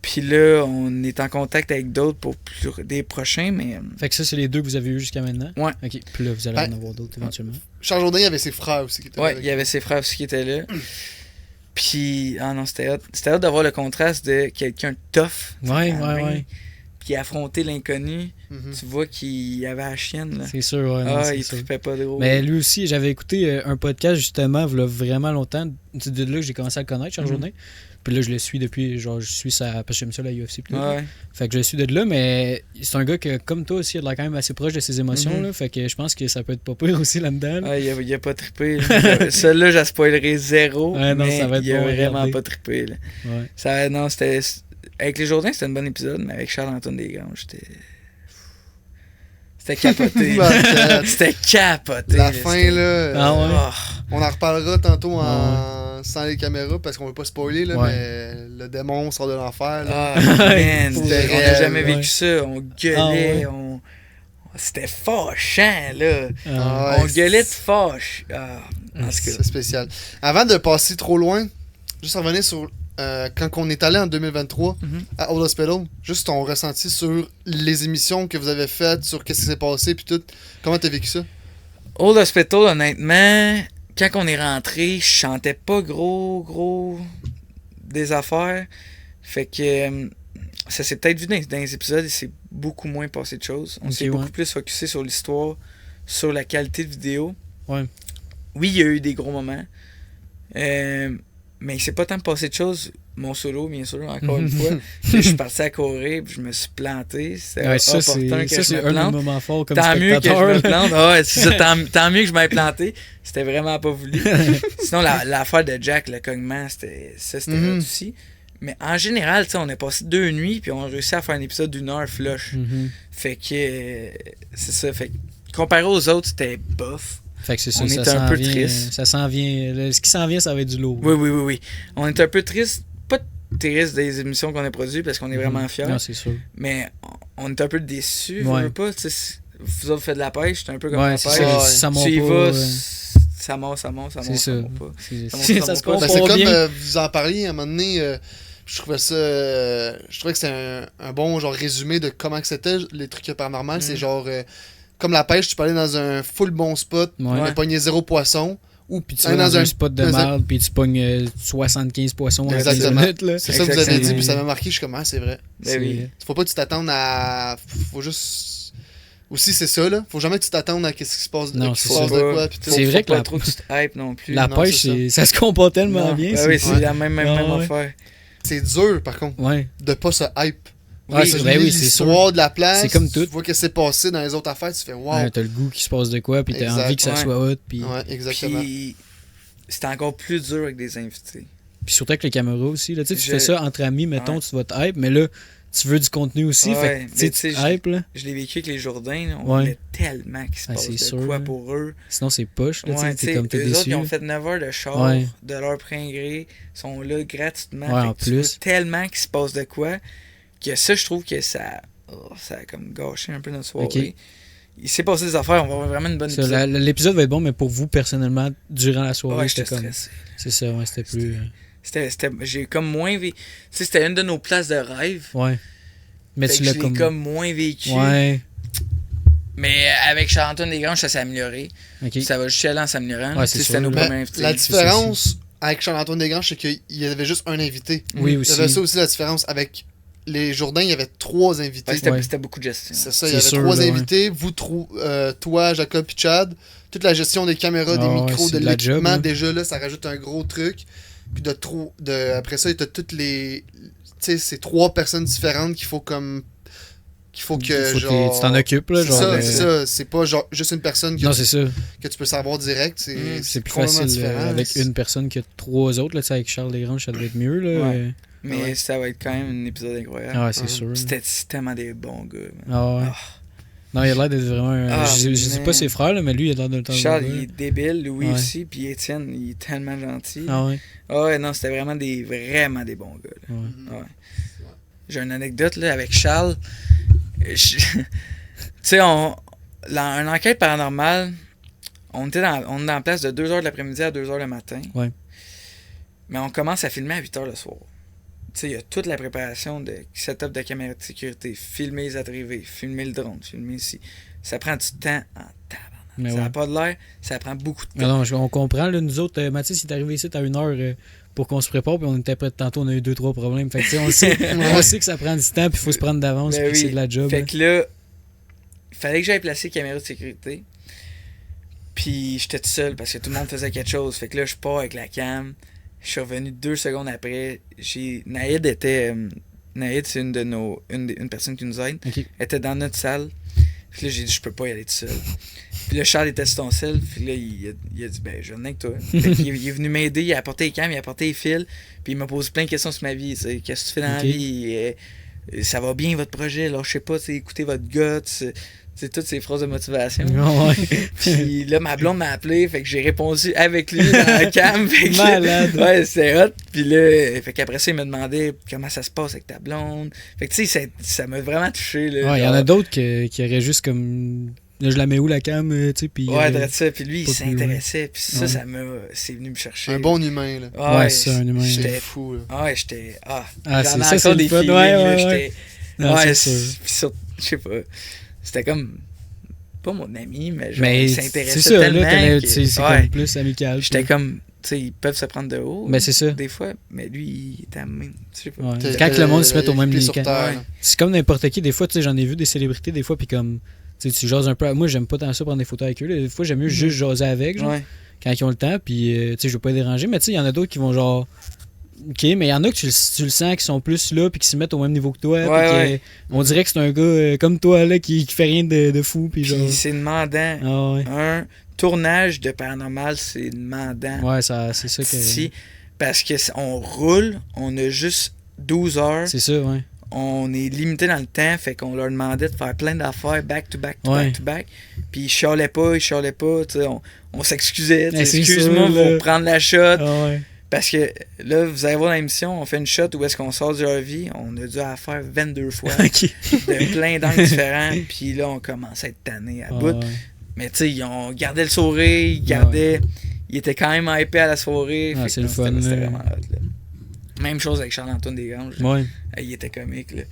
Puis là, on est en contact avec d'autres pour des prochains, mais... Fait que ça, c'est les deux que vous avez eu jusqu'à maintenant? Ouais. OK. Puis là, vous allez en avoir d'autres éventuellement. Charles Jourdain, il y avait ses frères aussi qui étaient là. Ouais, il y avait ses frères aussi qui étaient là. Puis, c'était hot. C'était hot d'avoir le contraste de quelqu'un de tough. Ouais. Puis affronter l'inconnu. Tu vois qu'il avait la chienne, là. C'est sûr, ouais. Il trippait pas de gros. Mais lui aussi, j'avais écouté un podcast, justement, il y a vraiment longtemps. C'est de là que j'ai commencé à le connaître, Charles Jourdain. Puis là, je le suis depuis, je suis ça, parce que j'aime ça, la UFC. Fait que je le suis de là, mais c'est un gars que, comme toi aussi, il a quand même assez proche de ses émotions. Là, fait que je pense que ça peut être pas pire aussi là-dedans. Là. Il a pas trippé. Celui-là, j'ai spoilerai zéro. Mais ça va être il a vraiment pas trippé. Là. Ouais. C'était... Avec les Jourdains, c'était un bon épisode, mais avec Charles-Antoine Desgranges, c'était capoté. C'était capoté. La fin, là. On en reparlera tantôt sans les caméras parce qu'on veut pas spoiler, là, mais le démon sort de l'enfer. Man, on n'a jamais vécu ça. On gueulait, c'était fâchant, là. On gueulait de fâche. C'est spécial. Avant de passer trop loin, juste revenir sur quand on est allé en 2023 à Old Hospital, juste ton ressenti sur les émissions que vous avez faites, sur qu'est-ce qui s'est passé, puis tout. Comment t'as vécu ça? Old Hospital, honnêtement, quand on est rentré, je chantais pas gros des affaires. Fait que ça s'est peut-être vu dans les épisodes, il s'est beaucoup moins passé de choses. On s'est beaucoup plus focusé sur l'histoire, sur la qualité de vidéo. Ouais. Oui, il y a eu des gros moments. Mais il s'est pas tant passé de choses. Mon solo, bien sûr, encore une fois. Je suis parti à courir puis je me suis planté. C'est opportun que je me plante. Un moment fort comme tant mieux que je me spectateur. plante. C'est ça, tant mieux que je m'aie planté. C'était vraiment pas voulu. Sinon, l'affaire de Jack, le cognement, c'était hot aussi. Mais en général, on a passé 2 nuits puis on a réussi à faire un épisode d'1 heure flush. Fait que c'est ça. Fait que comparé aux autres, c'était bof. Fait que c'est ça, on est un peu triste. Ça s'en vient. Ce qui s'en vient, ça va être du lourd. Oui. On est un peu triste. Pas triste des émissions qu'on a produites parce qu'on est vraiment fiers. Non, c'est sûr. Mais on est un peu déçus. Vous autres faites de la pêche, c'est un peu comme la pêche. Ça monte pas. Ça monte. C'est ça. Ça monte pas. Ça se comprend c'est bien. comme vous en parliez à un moment donné. Je trouvais que c'était un bon genre résumé de comment que c'était les trucs paranormaux. C'est genre comme la pêche, tu peux aller dans un full bon spot, mais pogner 0 poisson. Ou puis tu vas dans un spot de merde, puis tu pognes 75 poissons en 15 minutes. Là. C'est ça que vous avez dit, puis ça m'a marqué. Je suis comme, c'est vrai. Oui. Faut pas que tu t'attendes à. Faut juste. Aussi, c'est ça, là. Faut jamais que tu t'attendes à ce qui se passe de quoi. C'est vrai que pas trop que tu te hype non plus. La pêche, ça se comporte tellement bien. Oui, c'est la même affaire. C'est dur, par contre, de pas se hype. Oui, c'est l'histoire de la place. C'est comme tout. Tu vois que c'est passé dans les autres affaires, tu fais wow. T'as le goût qu'il se passe de quoi, puis t'as envie que ça soit hot. Puis... Ouais, exactement. Puis c'était encore plus dur avec des invités. Puis surtout avec les caméras aussi. Là, tu fais ça entre amis, mettons, tu vas te hype, mais là, tu veux du contenu aussi. Fait que tu hype, là. Je l'ai vécu avec les Jourdains. On voulait tellement qu'il se passe de quoi pour eux. Sinon, c'est poche. Là, t'es comme t'es déçu. Eux autres, ils ont fait 9 heures de char de leur plein gré. Ils sont là gratuitement. En plus. Tu veux tellement qu'il se passe de quoi. Que ça, je trouve que ça a comme gâché un peu notre soirée. Okay. Il s'est passé des affaires, on va avoir vraiment une bonne épisode. L'épisode va être bon, mais pour vous, personnellement, durant la soirée, j'étais comme... stressé. C'est ça, c'était plus... J'ai comme moins vécu... Tu sais, c'était une de nos places de rêve. Ouais. Mais tu l'as comme moins vécu. Ouais. Mais avec Charles-Antoine Desgranges, ça s'est amélioré. Okay. Ça va juste aller en s'améliorant. Ouais, c'était nos premiers invités. La différence avec Charles-Antoine Desgranges, c'est qu'il y avait juste un invité. Oui, aussi. Il y avait ça aussi, la différence avec... Les Jourdains, il y avait 3 invités. C'était beaucoup de gestion. C'est ça, il y avait 3 invités. Vous, toi, Jacob et Chad. Toute la gestion des caméras, des micros, de l'équipement, déjà là, ça rajoute un gros truc. Puis après ça, il y a toutes les... Tu sais, c'est 3 personnes différentes qu'il faut comme... Tu t'en occupes, là. C'est ça. C'est pas genre juste une personne que tu peux savoir direct. C'est plus facile différent. Avec une personne que 3 autres. Là, avec Charles Desgranges, ça devait être mieux. Là. Ouais. Mais ça va être quand même un épisode incroyable. Ah ouais, c'est sûr. C'était tellement des bons gars. Ah ouais. Non, il a l'air d'être vraiment... je dis pas ses frères, là, mais lui, il a l'air d'être... Charles, il est débile. Louis aussi. Puis Étienne, il est tellement gentil. Ah ouais? Ah ouais, non, c'était vraiment des bons gars. Là. Ouais. J'ai une anecdote là, avec Charles. Tu sais, une enquête paranormale, on est en place de 2h de l'après-midi à 2h le matin. Ouais. Mais on commence à filmer à 8h le soir. Tu sais, il y a toute la préparation de setup de caméra de sécurité, filmer les arrivées, filmer le drone, filmer ici. Ça prend du temps en tabarnak. Ça n'a pas de l'air, ça prend beaucoup de temps. Non, on comprend. Là, nous autres, Mathis, il est arrivé ici à 1h pour qu'on se prépare, puis on était prêts tantôt, on a eu 2-3 problèmes. Fait que, on sait que ça prend du temps, puis il faut se prendre d'avance, puis c'est de la job. Fait que là, il fallait que j'aille placer les caméras de sécurité. Puis j'étais tout seul parce que tout le monde faisait quelque chose. Fait que là, je pars avec la cam. Je suis revenu 2 secondes après. Naïd était... Naïd, c'est une personne qui nous aide. Okay. Elle était dans notre salle. Puis là, j'ai dit, je peux pas y aller tout seul. Puis là, Charles était sur ton sel. Puis là, il a dit, ben, je venais avec toi. Il est venu m'aider. Il a apporté les cams, il a apporté les fils. Puis il m'a posé plein de questions sur ma vie. Qu'est-ce que tu fais dans la vie? Ça va bien, votre projet? Là, je sais pas, écoutez votre gut. C'est toutes ces phrases de motivation. Puis là, ma blonde m'a appelé, fait que j'ai répondu avec lui dans la cam. Malade. Ouais, c'est hot. Puis là, fait qu'après ça, il me demandait comment ça se passe avec ta blonde. Fait que tu sais, ça m'a vraiment touché. Là, il y en a d'autres qui auraient juste comme... Là, je la mets où la cam, tu sais, puis... Ouais, ça. Puis lui, il s'intéressait. Puis ça, c'est venu me chercher. Un bon humain, là. Ouais, c'est un humain. J'étais fou, là. Ouais, j'étais... c'est ça, c'est le fun. Ouais. Puis je sais pas... C'était comme pas mon ami, mais genre, il s'intéressait tellement. C'est comme plus amical. J'étais comme, tu sais, ils peuvent se prendre de haut. Mais c'est ça. Des fois, mais lui, il était à même. Je sais pas. Ouais. Quand le monde se met au même niveau. C'est comme n'importe qui. Des fois, tu sais, j'en ai vu des célébrités, des fois, puis comme, tu sais, tu jases un peu. Moi, j'aime pas tant ça prendre des photos avec eux. Des fois, j'aime mieux juste jaser avec, genre, quand ils ont le temps, puis, tu sais, je veux pas les déranger. Mais tu sais, il y en a d'autres qui vont genre. OK, mais il y en a que tu le sens qui sont plus là puis qui se mettent au même niveau que toi. On dirait que c'est un gars comme toi là qui fait rien de fou. Puis genre... c'est demandant. Un tournage de paranormal, c'est demandant. Ouais, c'est ça que... Parce qu'on roule, on a juste 12 heures. C'est ça, ouais. On est limité dans le temps, fait qu'on leur demandait de faire plein d'affaires back to back to back to back. Puis ils chialaient pas, tu sais, on s'excusait. Excuse-moi pour prendre la shot. Parce que là, vous allez voir dans l'émission, on fait une shot où est-ce qu'on sort du RV, on a dû la faire 22 fois, de plein d'angles différents, puis là, on commence à être tanné à bout. Mais tu sais, ils ont gardé le sourire, ils étaient quand même hypés à la soirée. C'est le fun. C'était vraiment hot, là. Même chose avec Charles-Antoine Desgranges. Ouais. Il était comique, là.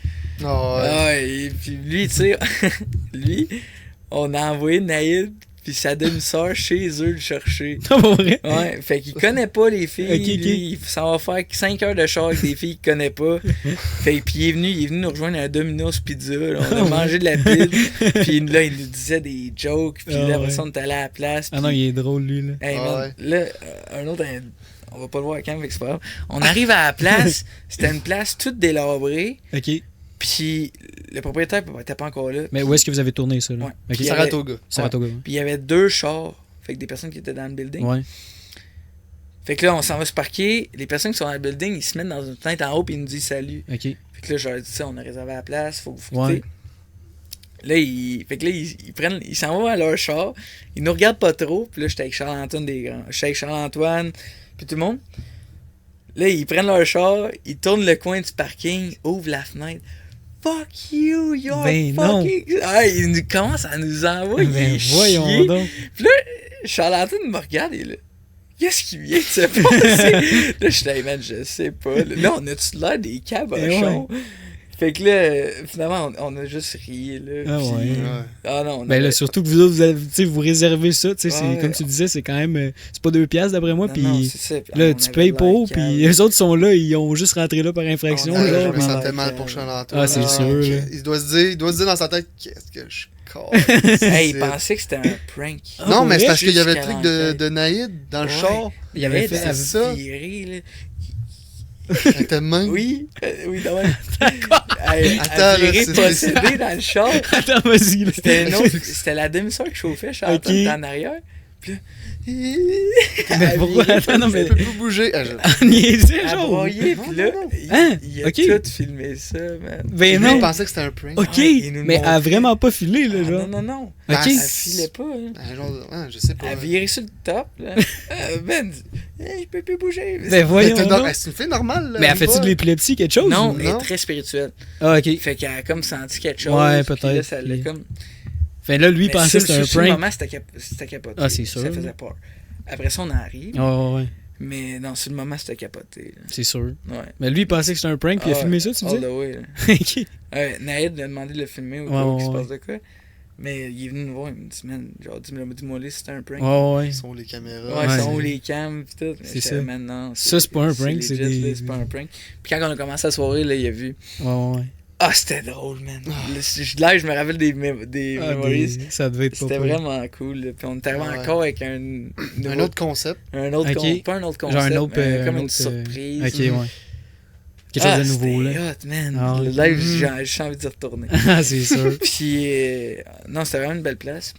Oh, ouais. Et puis lui, tu sais, on a envoyé Naïd puis sa demi-sœur chez eux le chercher. Ah, pour vrai? Ouais, fait qu'il connaît pas les filles. Okay. Lui, ça va faire 5 heures de char avec des filles qu'il connaît pas. Fait puis il est venu nous rejoindre à Domino's Pizza. Là, on a mangé de la pizza. Puis là, il nous disait des jokes. Puis là, après ça, on est allé à la place. Ah non, il est drôle, lui. Là, hey, man, là un autre... On va pas le voir quand, mais c'est pas grave. On arrive à la place. C'était une place toute délabrée. OK. Puis le propriétaire était pas encore là. Mais où est-ce que vous avez tourné ça? Là? Ouais. Okay. Saratoga. Saratoga. Ouais. Puis il y avait 2 chars. Fait que des personnes qui étaient dans le building. Ouais. Fait que là, on s'en va se parquer. Les personnes qui sont dans le building, ils se mettent dans une tente en haut puis ils nous disent salut. OK. Fait que là, je leur ai dit ça, on a réservé la place, faut que vous Ouais. quittez. Là, ils s'en vont à leur char. Ils nous regardent pas trop. Puis là, j'étais avec Charles-Antoine, puis tout le monde. Là, ils prennent leur char, ils tournent le coin du parking, ouvrent la fenêtre. Fuck you, you're fucking... Ah, ils commencent à nous envoyer. Ben voyons donc. Puis là, Charles-Antoine me regarde et là, qu'est-ce qui vient de se passer? Là, je suis là, man, je sais pas. Là, on a-tu l'air des cabochons? Ouais. Fait que là, finalement, on a juste ri, là. Ah ouais. Ah non, ben là, surtout que vous autres, vous réservez ça, tu sais, comme tu disais, c'est quand même, c'est pas 2$ d'après moi, puis là, tu payes pour, puis eux autres sont là, ils ont juste rentré là par infraction. Je me sentais mal pour Charles-Antoine. Ah, c'est sûr. Il doit se dire dans sa tête, qu'est-ce que je casse. Hey, il pensait que c'était un prank. Non, mais c'est parce qu'il y avait le truc de Naïd dans le char. Il avait fait ça. Elle était même. Oui, oui, non, attends, possédé dans le char. Attends, vas-y. C'était la demi-sœur qui chauffait, Charles-Antoine était en arrière. Puis là... Mais pourquoi? Attends, non, mais... Elle peut plus bouger. Niaiser, genre. Broyer, puis là, il a tout filmé ça, man. Ben non. Il pensait que c'était un prank. OK, mais elle a vraiment pas filé, là, genre. Non. OK. Elle filait pas, hein. Je sais pas. Elle virait sur le top, là. Ben, je peux plus bouger. Ben voyons donc. C'est une fille normale, là. Mais elle fait-tu de l'épilepsie, quelque chose? Non, elle est très spirituelle. Ah, OK. Fait qu'elle a comme senti quelque chose. Ouais, peut-être. Là, ça l'a comme... Fait là, lui, pensait que c'était un prank. Sur le moment, c'était capoté. Ah, c'est sûr. Ça faisait peur. Après ça, on arrive. Ouais. Mais non, sur le moment, c'était capoté. Là. C'est sûr. Ouais. Mais lui, il pensait que c'était un prank, puis il a filmé ça, tu disais? All the way. OK. Naïd lui a demandé de le filmer ou quoi, qu'il se passe de quoi. Mais il est venu nous voir, il me dit, man, genre, dis-moi là si c'était un prank. Ouais. Ils sont où les caméras? Ouais, ils sont où les cams, pis tout. C'est ça. Maintenant, ça, c'est pas un prank, c'est des... C'est pas un prank. Puis quand on a commencé la soirée, là, il a vu. Ouais. Ah, c'était drôle, man. Là, je me rappelle des memories. Ça devait être C'était vraiment cool. Là. Puis on est arrivé encore avec un autre concept. Pas un autre concept, genre un autre, mais comme une surprise. Ok, ouais. Quelque chose de nouveau, là. Hot, man. Le live, j'ai envie d'y retourner. Ah, c'est sûr. Puis, non, c'était vraiment une belle place.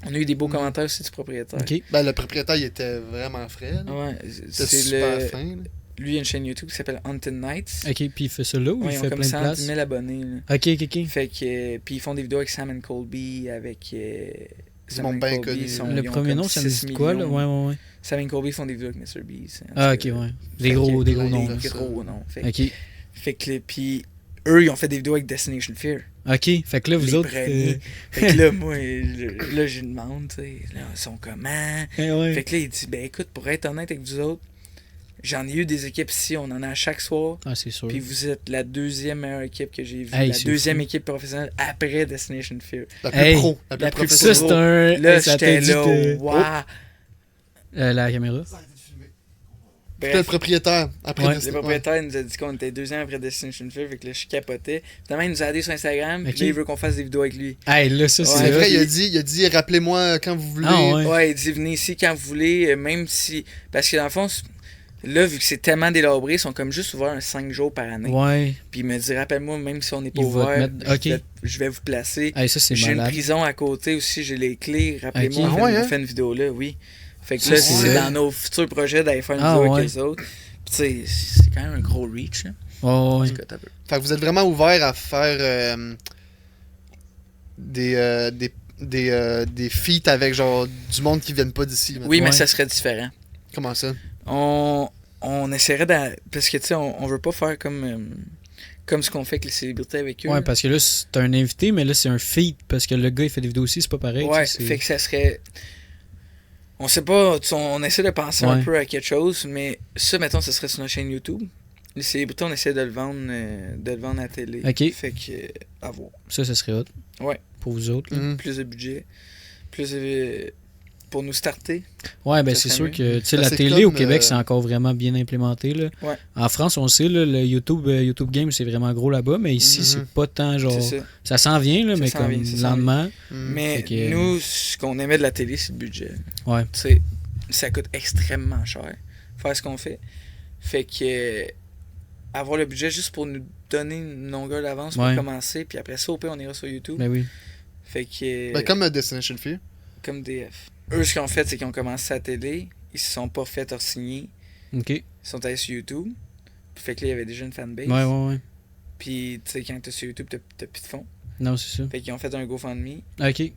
On a eu des beaux commentaires aussi du propriétaire. OK. Ben, le propriétaire, il était vraiment frais. Là. Ouais. C'était super fin. Là. Lui, il a une chaîne YouTube qui s'appelle Haunted Nights. OK, puis il fait ça là ou il fait plein de places? 110 000 abonnés. Là. OK. Fait que, puis ils font des vidéos avec Sam and Colby, avec... Ils m'ont bien connu. Le premier nom, ça me dit quoi, là? Ouais. Sam and Colby font des vidéos avec Mr. Beast. Ah, OK, ouais. Des gros noms. Des gros noms. OK. Fait que, puis eux, ils ont fait des vidéos avec Destination Fear. OK, fait que là, vous autres... Fait que là, moi, là, je lui demande, tu sais, là, ils sont comment? Fait que là, il dit, ben écoute, pour être honnête avec vous autres, j'en ai eu des équipes ici, on en a à chaque soir. Ah, c'est sûr. Puis vous êtes la deuxième meilleure équipe que j'ai vue. La deuxième équipe professionnelle après Destination Fear. La plus pro. La plus pro. Ça, c'est un... Là, j'étais là, waouh! La caméra. Bref. Le propriétaire, après le propriétaire nous a dit qu'on était 2 ans après Destination Fear, fait que là, je capotais. Finalement, il nous a aidé sur Instagram, puis là, il veut qu'on fasse des vidéos avec lui. Hey, là, ça, c'est vrai, il a dit rappelez-moi quand vous voulez. Ouais, il dit venez ici quand vous voulez, même si... Parce que dans le fond, là, vu que c'est tellement délabré, ils sont comme juste ouverts 5 jours par année. Ouais. Puis il me dit rappelle-moi, même si on n'est pas ouvert, je vais vous placer. Hey, ça, j'ai une prison à côté aussi, j'ai les clés, rappelez-moi, on fait une vidéo là, oui. Fait que là, c'est dans nos futurs projets d'aller faire une vidéo avec les autres. Puis tu sais, c'est quand même un gros reach. Là. Fait que vous êtes vraiment ouvert à faire des feats avec genre du monde qui viennent pas d'ici. Oui, mais ça serait différent. Comment ça? On essaierait de... Parce que tu sais, on veut pas faire comme ce qu'on fait avec les célébrités avec eux. Ouais, parce que là, c'est un invité, mais là, c'est un feat. Parce que le gars, il fait des vidéos aussi, c'est pas pareil. Ouais, fait que ça serait... On sait pas, on essaie de penser un peu à quelque chose, mais ça, mettons, ça serait sur notre chaîne YouTube. C'est plutôt, on essaie de le vendre à la télé. OK. Fait que, à voir. Ça serait hot. Ouais. Pour vous autres. Plus de budget. Plus pour nous starter. Ouais, ben Ça c'est serait sûr mieux. que Ben, la c'est télé comme, au Québec, c'est encore vraiment bien implémenté. Là. Ouais. En France, on sait, là, le YouTube Game, c'est vraiment gros là-bas, mais ici, c'est pas tant genre. C'est ça. Ça s'en vient, là, Ça mais s'en comme vient, ça s'en lentement. Mais Fait que- nous, ce qu'on aimait de la télé, c'est le budget. Ouais. Tu sais, ça coûte extrêmement cher faire ce qu'on fait. Fait que avoir le budget juste pour nous donner une longueur d'avance pour Ouais. commencer, puis après ça, au pire, on ira sur YouTube. Ben oui. Fait que Ben, comme Destination Fear. comme DF. Eux, ce qu'ils ont fait, c'est qu'ils ont commencé à la télé. Ils se sont pas fait signer. OK. Ils sont allés sur YouTube. Puis fait que là, il y avait déjà une fanbase. Ouais. Puis, tu sais, quand t'es sur YouTube, t'as plus de fonds. Non, c'est ça. Fait qu'ils ont fait un GoFundMe. OK.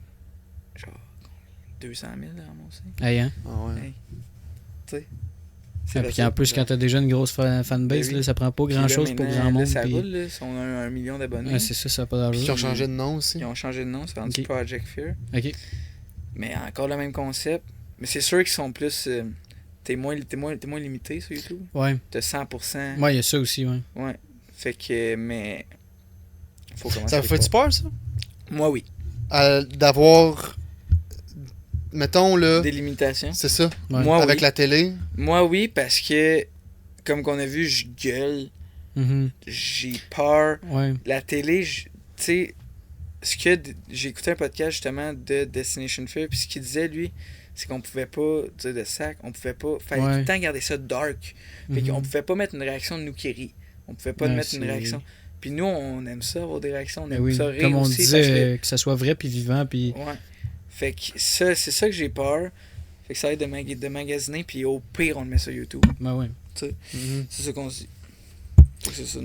Genre, 200 000 à ramasser. Hey, hein? Ah ouais. Hey. Tu sais. Ah, puis en plus, quand t'as déjà une grosse fanbase, Ben oui. là, ça prend pas Puis grand-chose là, pour maintenant, grand monde. Là, ça puis- roule, là. Ils ont 1 million d'abonnés. Ouais, c'est ça pas Puis d'argent. qui ont changé de nom aussi. Ils ont changé de nom, c'est rendu Ok. Project Fear. OK. Mais encore le même concept. Mais c'est sûr qu'ils sont plus. T'es moins limité sur YouTube. Ouais. T'as 100%. Ouais, il y a ça aussi, ouais. Ouais. Fait que. Mais. Faut commencer. Ça vous fait quelque peur, ça? part. Moi, oui. D'avoir. Mettons, là. Des limitations. C'est ça. Ouais. Moi, Avec oui. la télé. Moi, oui, parce que. Comme qu'on a vu, je gueule. Mhm. J'ai peur. Ouais. La télé, tu sais. J'ai écouté un podcast justement de Destination Fear, puis ce qu'il disait, lui, c'est qu'on pouvait pas dire de sac, on pouvait pas. Fallait Ouais. tout le temps garder ça dark. Fait Mhm. qu'on pouvait pas mettre une réaction de nous qui rit. On pouvait pas Ouais, mettre une c'est- réaction. Puis nous, on aime ça, avoir des réactions. On Ben aime oui. ça rire Comme on aussi. disait, que ça soit vrai puis vivant. Puis... Ouais. Fait que ça, c'est ça que j'ai peur. Fait que ça va être de magasiner, puis au pire, on le met sur YouTube. Ben ouais. Mhm. C'est ça qu'on se dit. Fait que c'est ça,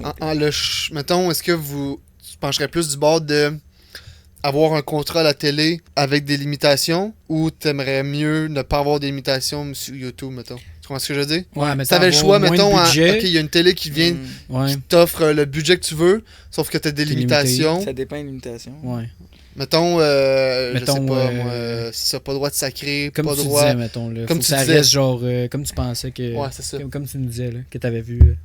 Mettons, est-ce que vous pencherais plus du bord de avoir un contrat à la télé avec des limitations ou t'aimerais mieux ne pas avoir des limitations sur YouTube, mettons? Tu comprends ce que je veux dire? Ouais, mais Si t'avais le choix, mettons, OK, ok, il y a une télé qui vient, Ouais. qui t'offre le budget que tu veux, sauf que t'as des T'es limitations. Ça dépend des limitations. Ouais. Mettons, je Mettons, sais pas, moi, si t'as pas le droit de sacrer, Comme pas tu droit. disais, mettons. Là, Comme faut que tu ça disais. reste genre comme tu pensais que. Ouais, c'est ça. Comme tu nous disais, là, que t'avais vu.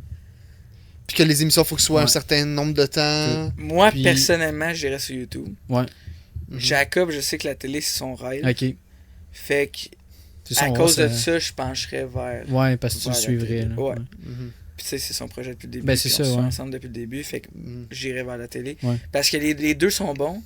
Puis que les émissions, faut que ce soit Ouais. un certain nombre de temps. Moi, Puis- personnellement, j'irais sur YouTube. Ouais. Mhm. Jacob, je sais que la télé, c'est son rêve. OK. Fait que, C'est ça, à on cause va, de ça, je pencherais vers. Ouais, parce que tu le vers la suivrais. télé. Là. Ouais. Mhm. Puis tu sais, c'est son projet depuis le début. Ben, c'est puis ça, on se suit ouais. ensemble depuis le début. Fait que Mhm. j'irais vers la télé. Ouais. Parce que les deux sont bons.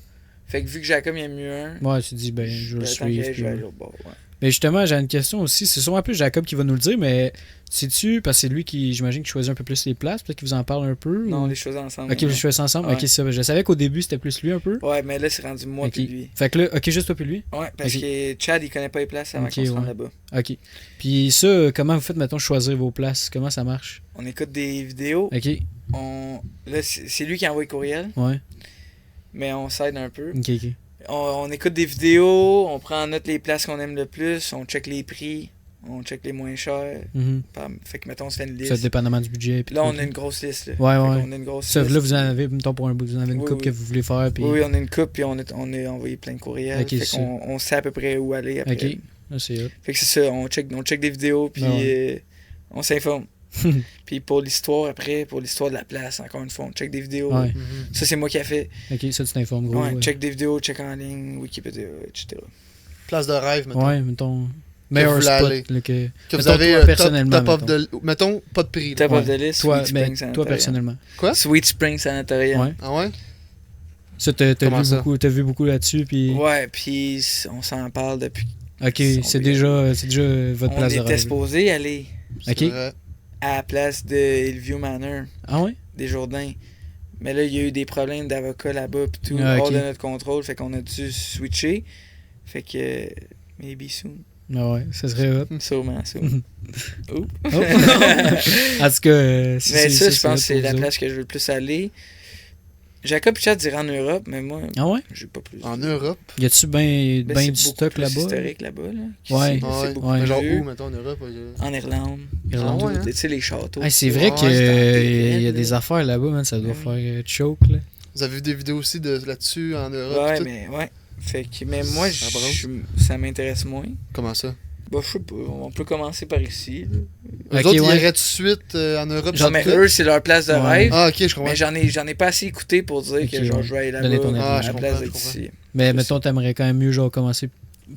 Fait que vu que Jacob, il aime mieux un. Ouais, tu te dis, ben, je vais le tant suivre. qu'à, puis je vais ouais. aller au bord, ouais. Mais justement, j'ai une question aussi. C'est sûrement plus Jacob qui va nous le dire, mais sais-tu, parce que c'est lui qui, j'imagine, qui choisit un peu plus les places, peut-être qu'il vous en parle un peu. Non, ou... les choses ensemble. Ok, vous choisissez ensemble. Ouais. Ok, c'est ça. Je savais qu'au début, c'était plus lui un peu. Ouais, mais là, c'est rendu moi Ok. puis lui. Fait que là, ok, juste toi puis lui. Ouais, parce Ok. que Chad, il connaît pas les places avant Ok, qu'on se rende ouais. là-bas. Ok. Puis ça, comment vous faites, mettons, choisir vos places? Comment ça marche? On écoute des vidéos. Ok. Là, c'est lui qui envoie le courriel, Ouais. mais on s'aide un peu. Ok, ok. On écoute des vidéos, on prend en note les places qu'on aime le plus, on check les prix, on check les moins chers. Mhm. Fait que, mettons, on se fait une liste. Ça, dépendamment du budget. Puis Là, tout, on a une grosse liste. Là. Ouais, Fait ouais. qu'on a une grosse Ça, liste. là, vous en avez, mettons, pour un bout, vous en avez une Oui, coupe oui. que vous voulez faire. Puis... Oui, on a une coupe, puis on a envoyé plein de courriels. Ok, fait c'est qu'on sait à peu près où aller après. Ok. Là, c'est hot. Fait que c'est ça, on check des vidéos, puis Ah ouais. on s'informe. Puis pour l'histoire, après, pour l'histoire de la place, encore une fois, on check des vidéos. Ouais. Mhm. Ça, c'est moi qui a fait. Ok, ça, tu t'informes, gros. Ouais, Ouais, check des vidéos, check en ligne, Wikipédia, etc. Place de rêve, mettons. Ouais, mettons. Meilleur vous spot. voulez Là, que... Que vous Mettons, avez toi, personnellement, top of mettons. de. Mettons, pas de prix. là. Top Ouais. of the list, Toi, Sweet mais Spring toi, Sanatorium. personnellement. Sweet Spring Sanatorium. Ouais. Ah ouais? Ça, t'as Comment vu ça? beaucoup, là-dessus. Puis... Ouais, puis on s'en parle depuis. Ok, Ils sont c'est bien. déjà votre On place de était rêve. supposé aller Ok. C'est vrai. à la place de Hillview Manor, Ah ouais? des Jourdains. Mais là, il y a eu des problèmes d'avocats là-bas, puis tout, Ah, hors ok. de notre contrôle. Fait qu'on a dû switcher. Fait que. Maybe soon. Ah ouais, ça serait hot. Sûrement. Oups. Oh. En tout cas, Mais ça, je pense que c'est la place. place que je veux le plus aller. Jacob et Chad diraient en Europe, mais moi, Ah ouais? j'ai pas plus. En Europe? Y a-tu ben Ben, du c'est beaucoup stock plus là-bas? historique là-bas. Là. Ouais. C'est Ah ouais. beaucoup Ouais. Mais plus genre vieux. où, mettons, en Europe? En Irlande. Irlande. Ah ouais, hein? Tu sais, les châteaux. Ah, c'est vrai Ouais, qu'il c'est y a en des là. affaires là-bas, man, ça doit Oui. faire choke, là. Vous avez vu des vidéos aussi là-dessus en Europe? Ouais, tout? mais ouais. Fait que, mais moi, Ça brasse. ça m'intéresse moins. Comment ça? Bah, je sais pas, on peut commencer par ici. Eux autres, ils iraient tout de suite en Europe. Genre, mais eux, c'est leur place de rêve. Ah, ok, je comprends. Mais j'en ai pas assez écouté pour dire que genre, je vais aller là-bas à la place d'être ici. Mais mettons, t'aimerais quand même mieux genre commencer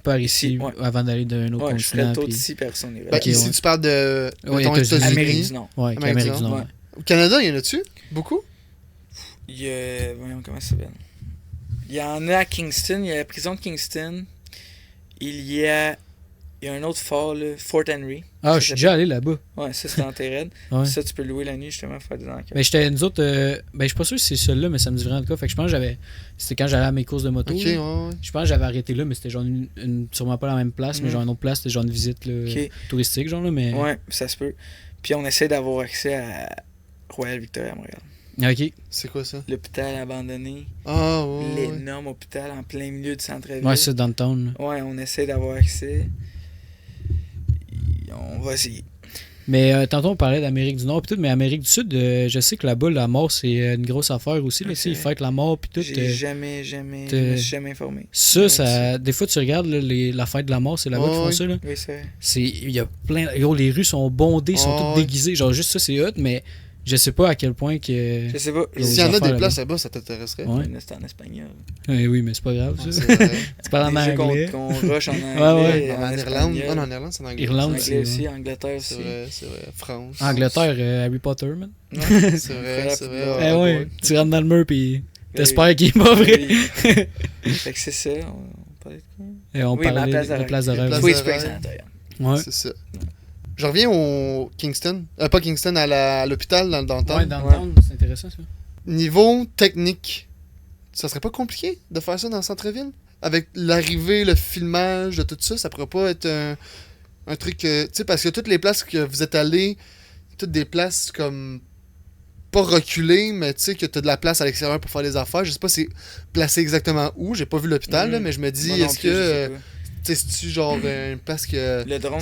par ici avant d'aller d'un autre continent. Je ferais le tour d'ici, personne n'irait. Ben, ici, tu parles de États-Unis. Amérique du Nord. Ouais, Amérique du Nord. Au Canada, il y en a-tu? Beaucoup? Il y a... Voyons comment ça s'appelle. Il y en a à Kingston, il y a la prison de Kingston. Il y a un autre fort, là, Fort Henry. Ah, je suis déjà allé là-bas. Ouais, ça, c'est dans Terred. Ouais. Ça, tu peux louer la nuit, justement, pour faire des enquêtes. Mais j'étais, nous autres, je suis pas sûr si c'est celui-là, mais ça me dit vraiment de quoi. Fait que je pense que c'était quand j'allais à mes courses de moto. Ok, ouais. Je pense que j'avais arrêté là, mais c'était genre sûrement pas la même place, mais genre une autre place, c'était genre une visite là, touristique, genre là, mais. Ouais, ça se peut. Puis on essaie d'avoir accès à Royal Victoria à Montréal. Ok. C'est quoi ça? L'hôpital abandonné. Ah, ouais. L'énorme hôpital en plein milieu du centre-ville. Ouais, c'est downtown. Ouais, on essaie d'avoir accès. On va essayer. Mais tantôt, on parlait d'Amérique du Nord, pis tout, mais Amérique du Sud, je sais que là-bas, la mort, c'est une grosse affaire aussi. Là, ils fêtent la mort, puis tout. Je me suis jamais informé. Ça, des fois, tu regardes là, la fête de la mort, c'est là-bas qu'ils font ça. Là. Oui, c'est vrai. Il y a plein. Les rues sont bondées, sont toutes déguisées. Genre, juste ça, c'est hot, mais je sais pas à quel point que. Je sais pas. S'il y en a des places là-bas, ça t'intéresserait? Ouais. C'est en espagnol. Oui, mais c'est pas grave, ça. Tu parles en anglais. Qu'on rush en anglais. En Irlande. Ah, non, en Irlande, c'est en anglais. Irlande, c'est aussi. Angleterre aussi. C'est vrai. France. Angleterre, Harry Potter, man. C'est vrai. Ouais. Tu rentres dans le mur, pis t'espères qu'il est pas vrai. Fait que c'est ça. On parlait de quoi? Et on parlait de la place de rêve. Oui, Springs à l'intérieur. Ouais. C'est ça. Je reviens au Kingston. Pas Kingston, à l'hôpital, dans le downtown. Ouais, downtown, c'est intéressant, ça. Niveau technique, ça serait pas compliqué de faire ça dans le centre-ville? Avec l'arrivée, le filmage de tout ça, ça pourrait pas être un truc... tu sais, parce que toutes les places que vous êtes allés, toutes des places comme... pas reculées, mais tu sais que t'as de la place à l'extérieur pour faire des affaires. Je sais pas c'est placé exactement où, j'ai pas vu l'hôpital, là, mais je me dis, est-ce que... tu sais, c'est-tu genre une place que... Le drone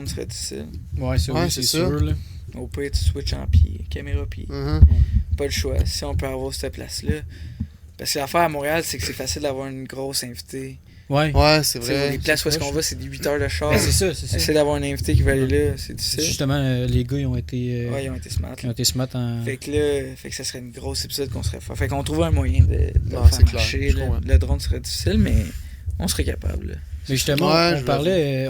serait difficile. Ouais, c'est sûr, là. Au pire, tu switches en pied, caméra pied. Pas le choix, si on peut avoir cette place-là. Parce que l'affaire à Montréal, c'est que c'est facile d'avoir une grosse invitée. Ouais, c'est vrai. Les places où est-ce qu'on va, c'est des 8 heures de char. C'est ça. Essayer d'avoir un invité qui va aller là, c'est difficile. Justement, les gars, ils ont été... ils ont été smart. Ils ont été smart en... Fait que ça serait une grosse épisode qu'on serait fait. Fait qu'on trouverait un moyen de faire marcher. Le drone serait difficile, mais on serait capable. Là. Mais justement,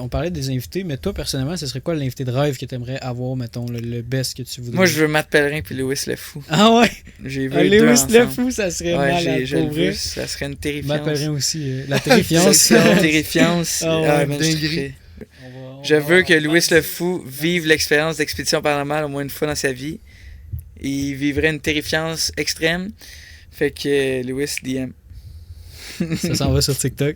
on parlait des invités, mais toi, personnellement, ce serait quoi l'invité de rêve que tu aimerais avoir, mettons, le best que tu voudrais? Moi, je veux Matt Pellerin puis Louis Le Fou. Ah ouais? J'ai vu Louis Le Fou, ça serait malade, pour vrai. Ça serait une terrifiance. Matt Pellerin aussi. La terrifiance. La terrifiance. Je veux que Louis Le Fou vive l'expérience d'expédition paranormale au moins une fois dans sa vie. Il vivrait une terrifiance extrême. Fait que Louis DM. Ça s'en va sur TikTok.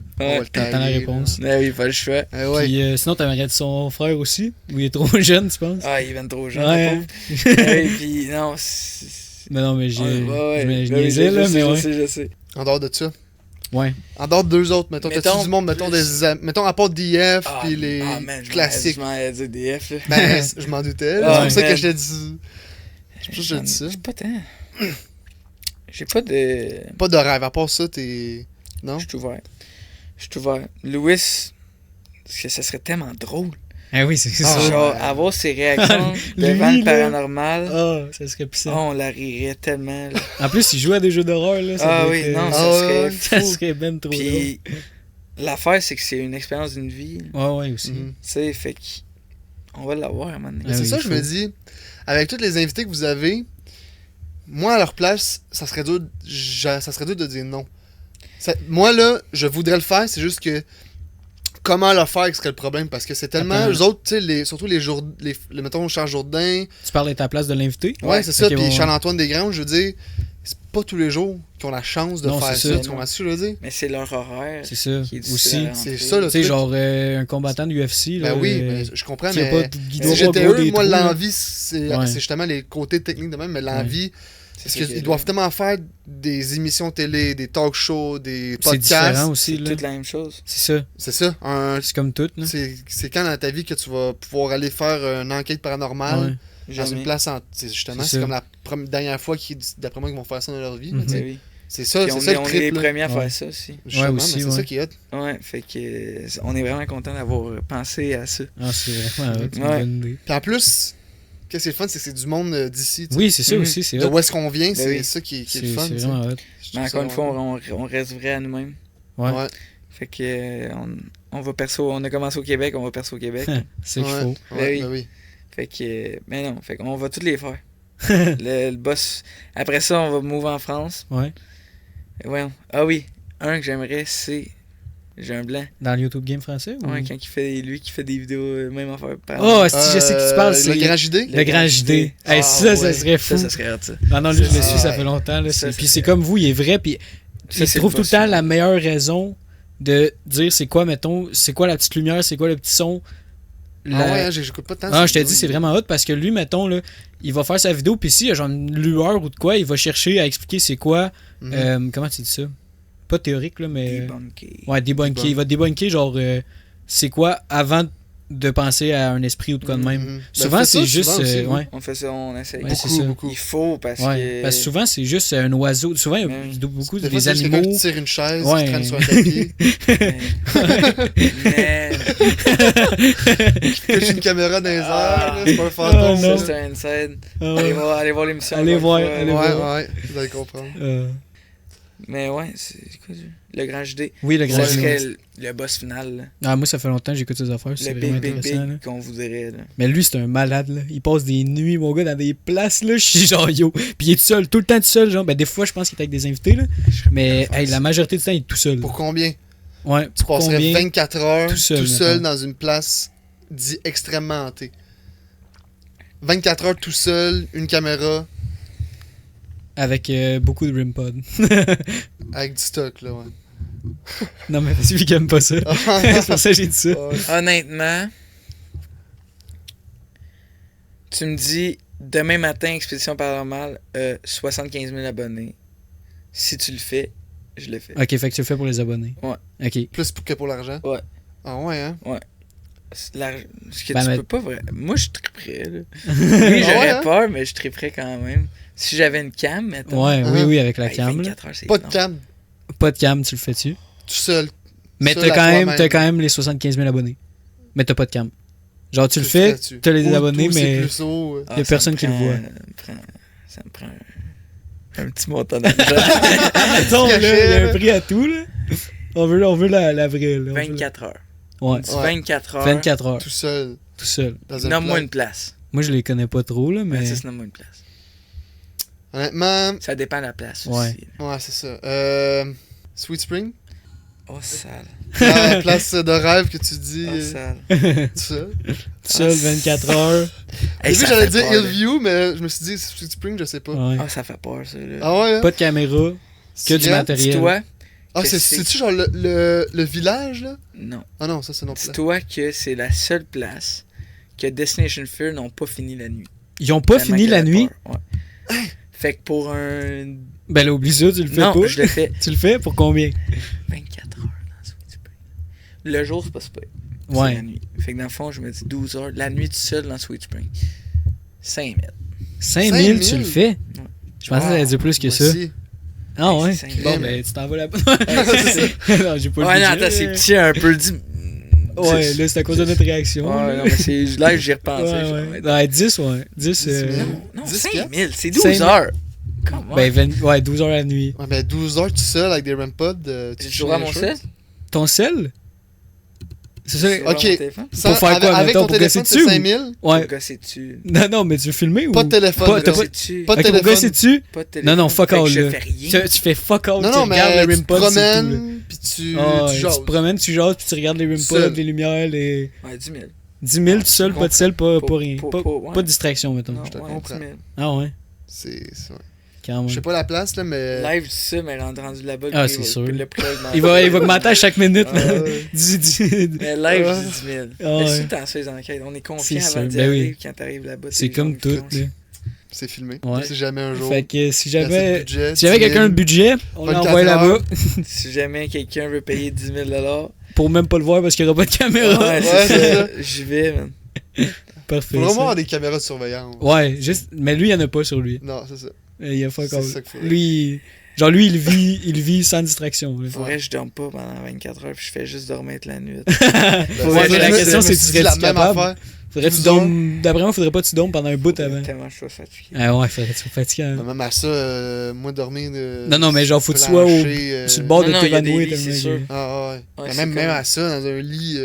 T'attends la réponse. Oui, pas le choix. Puis sinon, t'aimerais son frère aussi? Ou il est trop jeune, tu penses? Ah, il est bien trop jeune. Puis non, mais je niaisais, là, mais ouais. Je sais. En dehors de ça. Ouais. En dehors de deux autres, mettons du monde, mettons à part DF, puis les classiques. Je m'en dit DF, là. Ben, je m'en doutais, c'est pour ça que je t'ai dit. C'est pour ça que je dis ça. J'ai pas tant. J'ai pas de... Pas de rêve, à part ça, t'es... Non? Je suis ouvert. Louis, ça serait tellement drôle. Ah oui, c'est ça. Genre, avoir ses réactions devant le paranormal. Ah, ça serait puissant. On la rirait tellement. Là. En plus, il joue à des jeux d'horreur. Là, ça serait fou. Ça serait ben trop Puis, l'affaire, c'est que c'est une expérience d'une vie. Ouais, aussi. Tu sais, fait qu'on va l'avoir à un moment donné. C'est ça, je me dis, avec tous les invités que vous avez, moi, à leur place, ça serait dur de dire non. Moi, là, je voudrais le faire, c'est juste que comment le faire serait le problème, parce que c'est tellement... Eux autres, tu sais, surtout mettons, Charles Jourdain... Tu parles de ta place de l'invité? Ouais, c'est ça, puis Charles-Antoine Desgranges, je veux dire, c'est pas tous les jours qu'ils ont la chance de faire ça, tu comprends ce que je veux dire? Mais c'est leur horaire. C'est ça, aussi. C'est ça, le truc. Tu sais, genre, un combattant de UFC, là... Ben oui, mais je comprends, mais... Si j'étais eux, moi, l'envie, c'est justement les côtés techniques de même, mais l'envie... Parce qu'ils doivent tellement faire des émissions télé, des talk shows, des podcasts. C'est différent aussi. C'est toute la même chose. C'est ça. C'est ça. C'est comme tout. C'est quand dans ta vie que tu vas pouvoir aller faire une enquête paranormale dans une place... Justement, c'est comme la dernière fois d'après moi qu'ils vont faire ça dans leur vie. Oui. C'est ça, Puis c'est ça le on trip, est les là. premiers à faire ça aussi. Justement, aussi, mais c'est ouais. ça qui est hot. Ouais, fait que on est vraiment content d'avoir pensé à ça. Ah, c'est vraiment c'est une Ouais. bonne idée. Puis en plus, qu'est-ce qui est le fun, c'est que c'est du monde d'ici. tu sais. Oui, c'est ça Mhm. aussi, c'est De hot. où est-ce qu'on vient, Ben c'est oui. ça qui est C'est le fun. c'est tu sais. vraiment hot. Je trouve Mais ça encore une fois, vraiment- on reste vrai à nous-mêmes. Ouais. Ouais. Fait que on va perso, on a commencé au Québec, on va perso au Québec. C'est qu'il Ouais. faut. Ouais, Ben oui. ben oui. Fait que mais non, fait qu'on va toutes les faire. le boss. Après ça, on va move en France. Ouais. Ouais. Ah oui, un que j'aimerais, c'est j'ai un blanc. Dans le YouTube Game français ou... Ouais, quand il fait lui qui fait des vidéos même affaire. Oh, si je sais que tu parles, c'est Le Grand JD. le Grand JD. Hey, Ah, ça ouais. serait fou. Ça serait hot, ça. Ah non, lui, je le Ça, suis, ça ouais. fait longtemps. Là. Ça, Puis ça c'est serait- comme vous, il est vrai. Puis Ça, il c'est trouve le tout le boss, temps là. la meilleure raison de dire c'est quoi, mettons, c'est quoi la petite lumière, c'est quoi le petit son. Ah ouais, hein, j'écoute pas tant. Ah, ces je te dis, vidéos. c'est vraiment hot parce que lui, mettons, là, il va faire sa vidéo, puis s'il y a genre une lueur ou de quoi, il va chercher à expliquer c'est quoi. Mhm. Comment tu dis ça? Pas théorique, là, mais. Debunker. Ouais, débunker. Debunk. Il va débunker, genre, c'est quoi avant de penser à un esprit ou de quoi de même. Mhm. Ben, Souvent, faites ça c'est juste. souvent aussi, vous. Ouais. On fait ça, on essaye. Ouais, c'est Beaucoup, ça. beaucoup. Il faut parce Ouais. que. Parce que souvent, c'est juste un oiseau. Souvent, il y a Ouais. beaucoup Des des fois, c'est juste quelqu'un animaux. qui tire une chaise, Ouais. qui traîne sur un tapis, Mais. qui touche une caméra dans les airs, Ah. là, c'est pas un Ah, fantôme. non. Ça, c'est un inside. Ah ouais. Allez voir l'émission. Allez encore une voir, fois. allez Ouais, voir. ouais, vous allez comprendre. Mais ouais, c'est quoi le grand JD? Oui, le grand Ça JD. serait le boss final. Là. Ah, moi, ça fait longtemps que j'écoute ses affaires. C'est Le vraiment big intéressant. Là. qu'on voudrait. Là. Mais lui, c'est un malade. Là. Il passe des nuits, mon gars, dans des places. Là. Je suis genre yo. Puis il est tout seul, tout le temps tout seul. Genre. Ben, des fois, je pense qu'il est avec des invités. Là. Mais hey, la majorité du temps, il est tout seul. Pour combien? Ouais, Tu pour passerais combien? 24 heures Tout seul, mettons. dans une place dit extrêmement hantée. 24 heures tout seul, une caméra, Avec beaucoup de RimPod. avec du stock, là, ouais. Non, mais c'est lui qui aime pas ça. C'est pour ça que j'ai dit ça. Ouais. Honnêtement, tu me dis demain matin, Expédition Paranormale, 75 000 abonnés. Si tu le fais, je le fais. Ok, fait que tu le fais pour les abonnés. Ouais. Ok. Plus que pour l'argent? Ouais. Ah ouais, hein? Ce que Ben, tu mais- peux pas vraiment. Moi, je triperais. Là. Oui, j'aurais ouais, hein? peur, mais je triperais quand même. Si j'avais une cam, mettons. Ouais, oui, Hein? oui, avec la Hey, cam. Là. 24 heures, c'est Pas de énorme. cam, Pas de cam, tu le fais-tu? tout seul. Mais Seul à t'as toi-même. quand même les 75 000 abonnés. Mais t'as pas de cam. Genre, tu le Que fais, ferais-tu? t'as les Ou- abonnés, ou c'est mais. plus haut, Ah, y a ça personne me qui le prend- voit. Ça me prend un petit montant d'argent. Attends, là, il y a cachet, un là. prix à tout, là. On veut la vraie, là. On veut 24 heures. Ouais. Dis Ouais. 24 heures. 24 heures, tout seul. tout seul. Dans un Nomme-moi plat. une place. Moi, je les connais pas trop, là, mais. Francis, nomme-moi une place. Honnêtement, Ça dépend de la place Ouais. aussi. ouais, c'est ça. Sweet Spring? Oh, sale. La place de rêve que tu dis Oh, sale. tout seul. Tout seul, 24 heures. Au Hey, début, ça j'allais fait dire peur, là. Hillview, mais je me suis dit Sweet Spring, je sais pas. Ouais. Ah, ça fait peur, ça. Là. Ah ouais, hein? Pas de caméra, que du Secret? matériel. Dis-toi. Ah, que c'est-tu genre le village, là? Non. Ah non, ça, c'est non plus. Dis-toi que c'est la seule place que Destination Fear n'ont pas fini la nuit. Ils ont pas Tellement fini qu'il y la avait nuit. peur. Ouais. Fait que pour un. Ben là, oublie ça, tu le fais Non, pas. je le fais. Tu le fais pour combien? 24 heures dans Sweet Spring. Le jour, c'est pas super. C'est Ouais. la nuit. Fait que dans le fond, je me dis 12 heures. La nuit tout seul dans Sweet Spring. 5 000. 5000, tu le fais? Je pensais que ça allait dire plus que Moi ça. aussi. Ah ouais? C'est 5 000. Bon, ben, tu t'en vas là-bas. Ouais, Non, j'ai pas le non, budget. attends, c'est petit, un peu dit. Ouais, là, c'est à cause de notre réaction. Ouais, là. non, mais c'est. Là, j'y repensais. Ouais, ouais. Ouais, 10, ouais. 10, 10 000. Non, 10 5 000, c'est 5 12 000. heures. Come on. ben, 12 heures la nuit. Ouais, ben 12 heures tout seul avec des REM-pods. Tu joues à mon sel? Ton sel? C'est ça? Ok. Pour faire quoi, avec mettons, ton pour téléphone, gosser c'est dessus, 5000. Ouais. Gosser dessus. Non, non, mais tu veux filmer ou? Pas de téléphone. Pas- t'as là. pas- dessus. Pas de Ok, pour téléphone. gosser dessus? Pas de téléphone. Non, non, fuck Fait que all, je là. fais rien. Tu fais fuck out, Non, tu non, regardes mais les tu te RIM pods, c'est tout, là. promènes, puis tu Ah, ouais, jases. tu te promènes, tu jases, puis tu regardes les RIM Seul. pods, les lumières, les... Ouais, 10 000. 10 000 tout seul, je pas de sel, pas Pas- rien. pas- Pas ouais. pas de distraction, mettons. Non, je te ouais, comprends. 10 000. Ah ouais, C'est ouais. quand même. Je sais pas la place, là, mais. Live, tu sais, mais rendu là-bas. Ah, le c'est prix sûr. Le prix augmente. Il va augmenter à chaque minute. Ah, ouais. Mais live, Ah. je dis 10 000. Ah, Mais ouais. si t'en fais les enquêtes, on est confiant C'est avant sûr, d'y ben aller. oui. Quand t'arrives là-bas, C'est t'es comme genre, tout, ils là. C'est filmé. Ouais. Si jamais un jour. Fait que si il y a assez de j'avais... budget, Si j'avais 10 000, quelqu'un le budget, on 24 l'envoie là-bas heures. Si jamais quelqu'un veut payer 10 000 pour même pas le voir parce qu'il n'y aura pas de caméra. ouais, Ouais, c'est c'est ça. J'y vais, man. Parfait. Faut vraiment ça. avoir des caméras de surveillance. Ouais, juste... Mais lui, il n'y en a pas sur lui. Non, c'est ça. Il y a fuck C'est all. ça qu'il faut. Lui, Genre, lui, il vit sans distraction. Faudrait que je dorme pas pendant 24 heures puis je fais juste dormir toute la nuit. La question, c'est tu serais-tu capable? D'après moi, faudrait pas que tu dormes pendant un bout avant. Tellement je suis fatigué. Ah ouais, faudrait que tu sois fatigué. Même à ça, moi, dormir... Non, mais genre, faut que tu sois sur le bord de t'évanouir. C'est sûr. Ah ouais. Même à ça, dans un lit...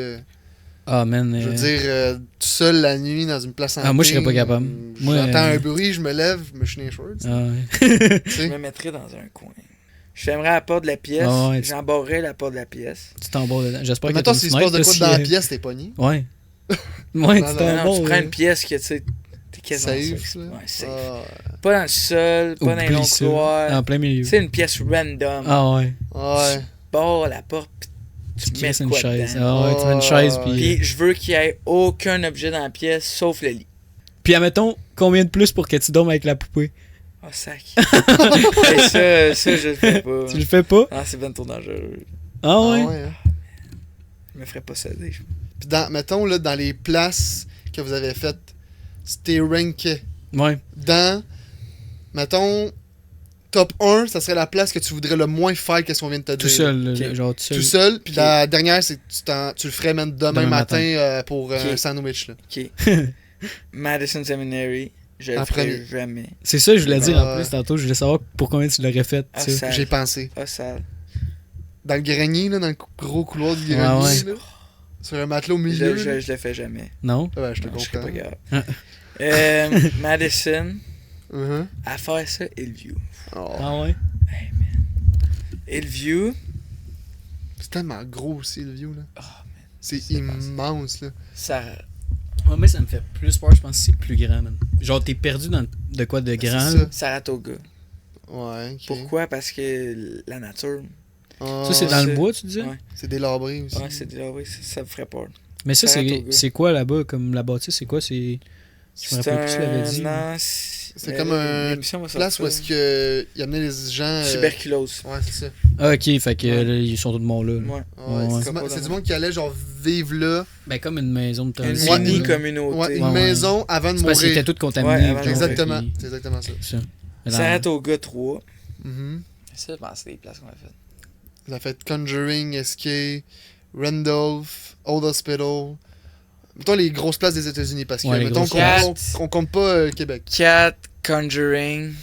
Ah, man. Je veux dire, tout seul la nuit dans une place en Ah, moi, je serais pas capable. J'entends un bruit, je me lève, je me chine les shorts. Ah, ouais. Je me mettrais dans un coin. Je fermerais la porte de la pièce, j'embarrerais la porte de la pièce. Tu t'embarres dedans. J'espère que mettons, s'il se passe de quoi dans la pièce, t'es pogné. Ouais. Ouais, tu t'embarres. Tu prends une pièce que tu sais, t'es quasiment safe. Ouais, safe. Pas dans le sol, pas dans les longs couloirs. En plein milieu. C'est une pièce random. Ah ouais. Ouais. Tu barres la porte, tu mets une chaise. dedans. Ah ouais, tu mets une chaise. Puis je veux qu'il y ait aucun objet dans la pièce sauf le lit. Puis admettons, combien de plus pour que tu dormes avec la poupée? Oh, sac. Hey, ça, je le fais pas. Tu le fais pas? Ah, c'est bien trop dangereux. Ah ouais? Hein. Je me ferais pas céder. Puis mettons, là, dans les places que vous avez faites, c'était ranké. Ouais. Mettons, top 1, ça serait la place que tu voudrais le moins faire qu'est-ce qu'on vient de te dire. Tout seul, genre tout seul. Tout seul. Puis la dernière, c'est que tu le ferais même demain matin pour un sandwich. Là. OK. Madison Seminary, je le ferai jamais. C'est ça que je voulais dire en plus tantôt. Je voulais savoir pour combien tu l'aurais fait. J'ai pensé. Ah, ça. Dans le grenier, là, dans le gros couloir du grenier. Là, sur un matelas au milieu. Je le fais jamais. Non? Ouais, je te comprends. Je serais pas grave. Madison, à faire ça, Hillview. Oh. Ah ouais? Hey, man. Hillview. C'est tellement gros aussi, Hillview. Là. Oh, man. C'est immense. Là. Ça... Ouais, mais ça me fait plus peur, je pense que c'est plus grand, man. Genre, t'es perdu dans de quoi de grand? Saratoga. Ouais, ok. Pourquoi? Parce que la nature... Ça, c'est dans le bois, tu disais? Ouais. C'est délabré aussi. Ouais, c'est délabré, ça me ferait peur. Mais ça, c'est quoi là-bas, comme la bâtisse? C'est quoi? Je me rappelle plus, tu l'avais dit. Non, c'est comme une place où est-ce qu'il amenait les gens... Tuberculose. Ouais, c'est ça. Ah, ok, fait que là, ils sont tous morts là. Ouais. C'est du monde qui allait genre vivre là. Ben, comme une maison de transition. Une mini-communauté. Ouais, une maison avant de mourir. Parce qu'ils étaient tous contaminés. Ouais, exactement. C'est exactement ça. Saratoga 3. Ça, je pense que c'est les places qu'on a faites. Ça a fait Conjuring, SK, Randolph, Old Hospital. Mettons les grosses places des États-Unis parce que mettons qu'on compte pas Québec. 4 Conjuring.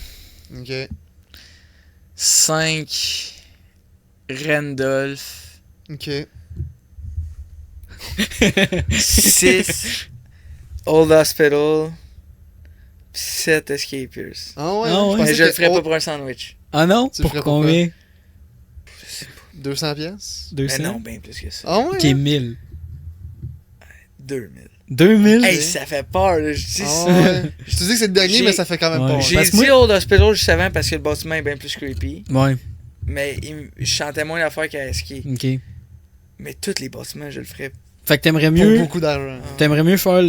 Ok. 5 Randolph. Ok. 6 Old Hospital. 7 Escapiers. Ah ouais? Mais je le ferais pas pour un sandwich. Ah non? Pour combien? 200 pièces? 200? Mais non, bien plus que ça. Ah ouais? Qui est 1000. 2000. 2000? Hey, ça fait peur, là. Je dis ça. Ouais. Je te dis que c'est le dernier, mais ça fait quand même peur. J'ai dit Old Hospital juste avant parce que le bâtiment est bien plus creepy. Ouais. Mais je chantais moins l'affaire qu'à Ski. Ok. Mais tous les bâtiments, je le ferais. Fait que t'aimerais mieux. Pour beaucoup d'argent. T'aimerais mieux faire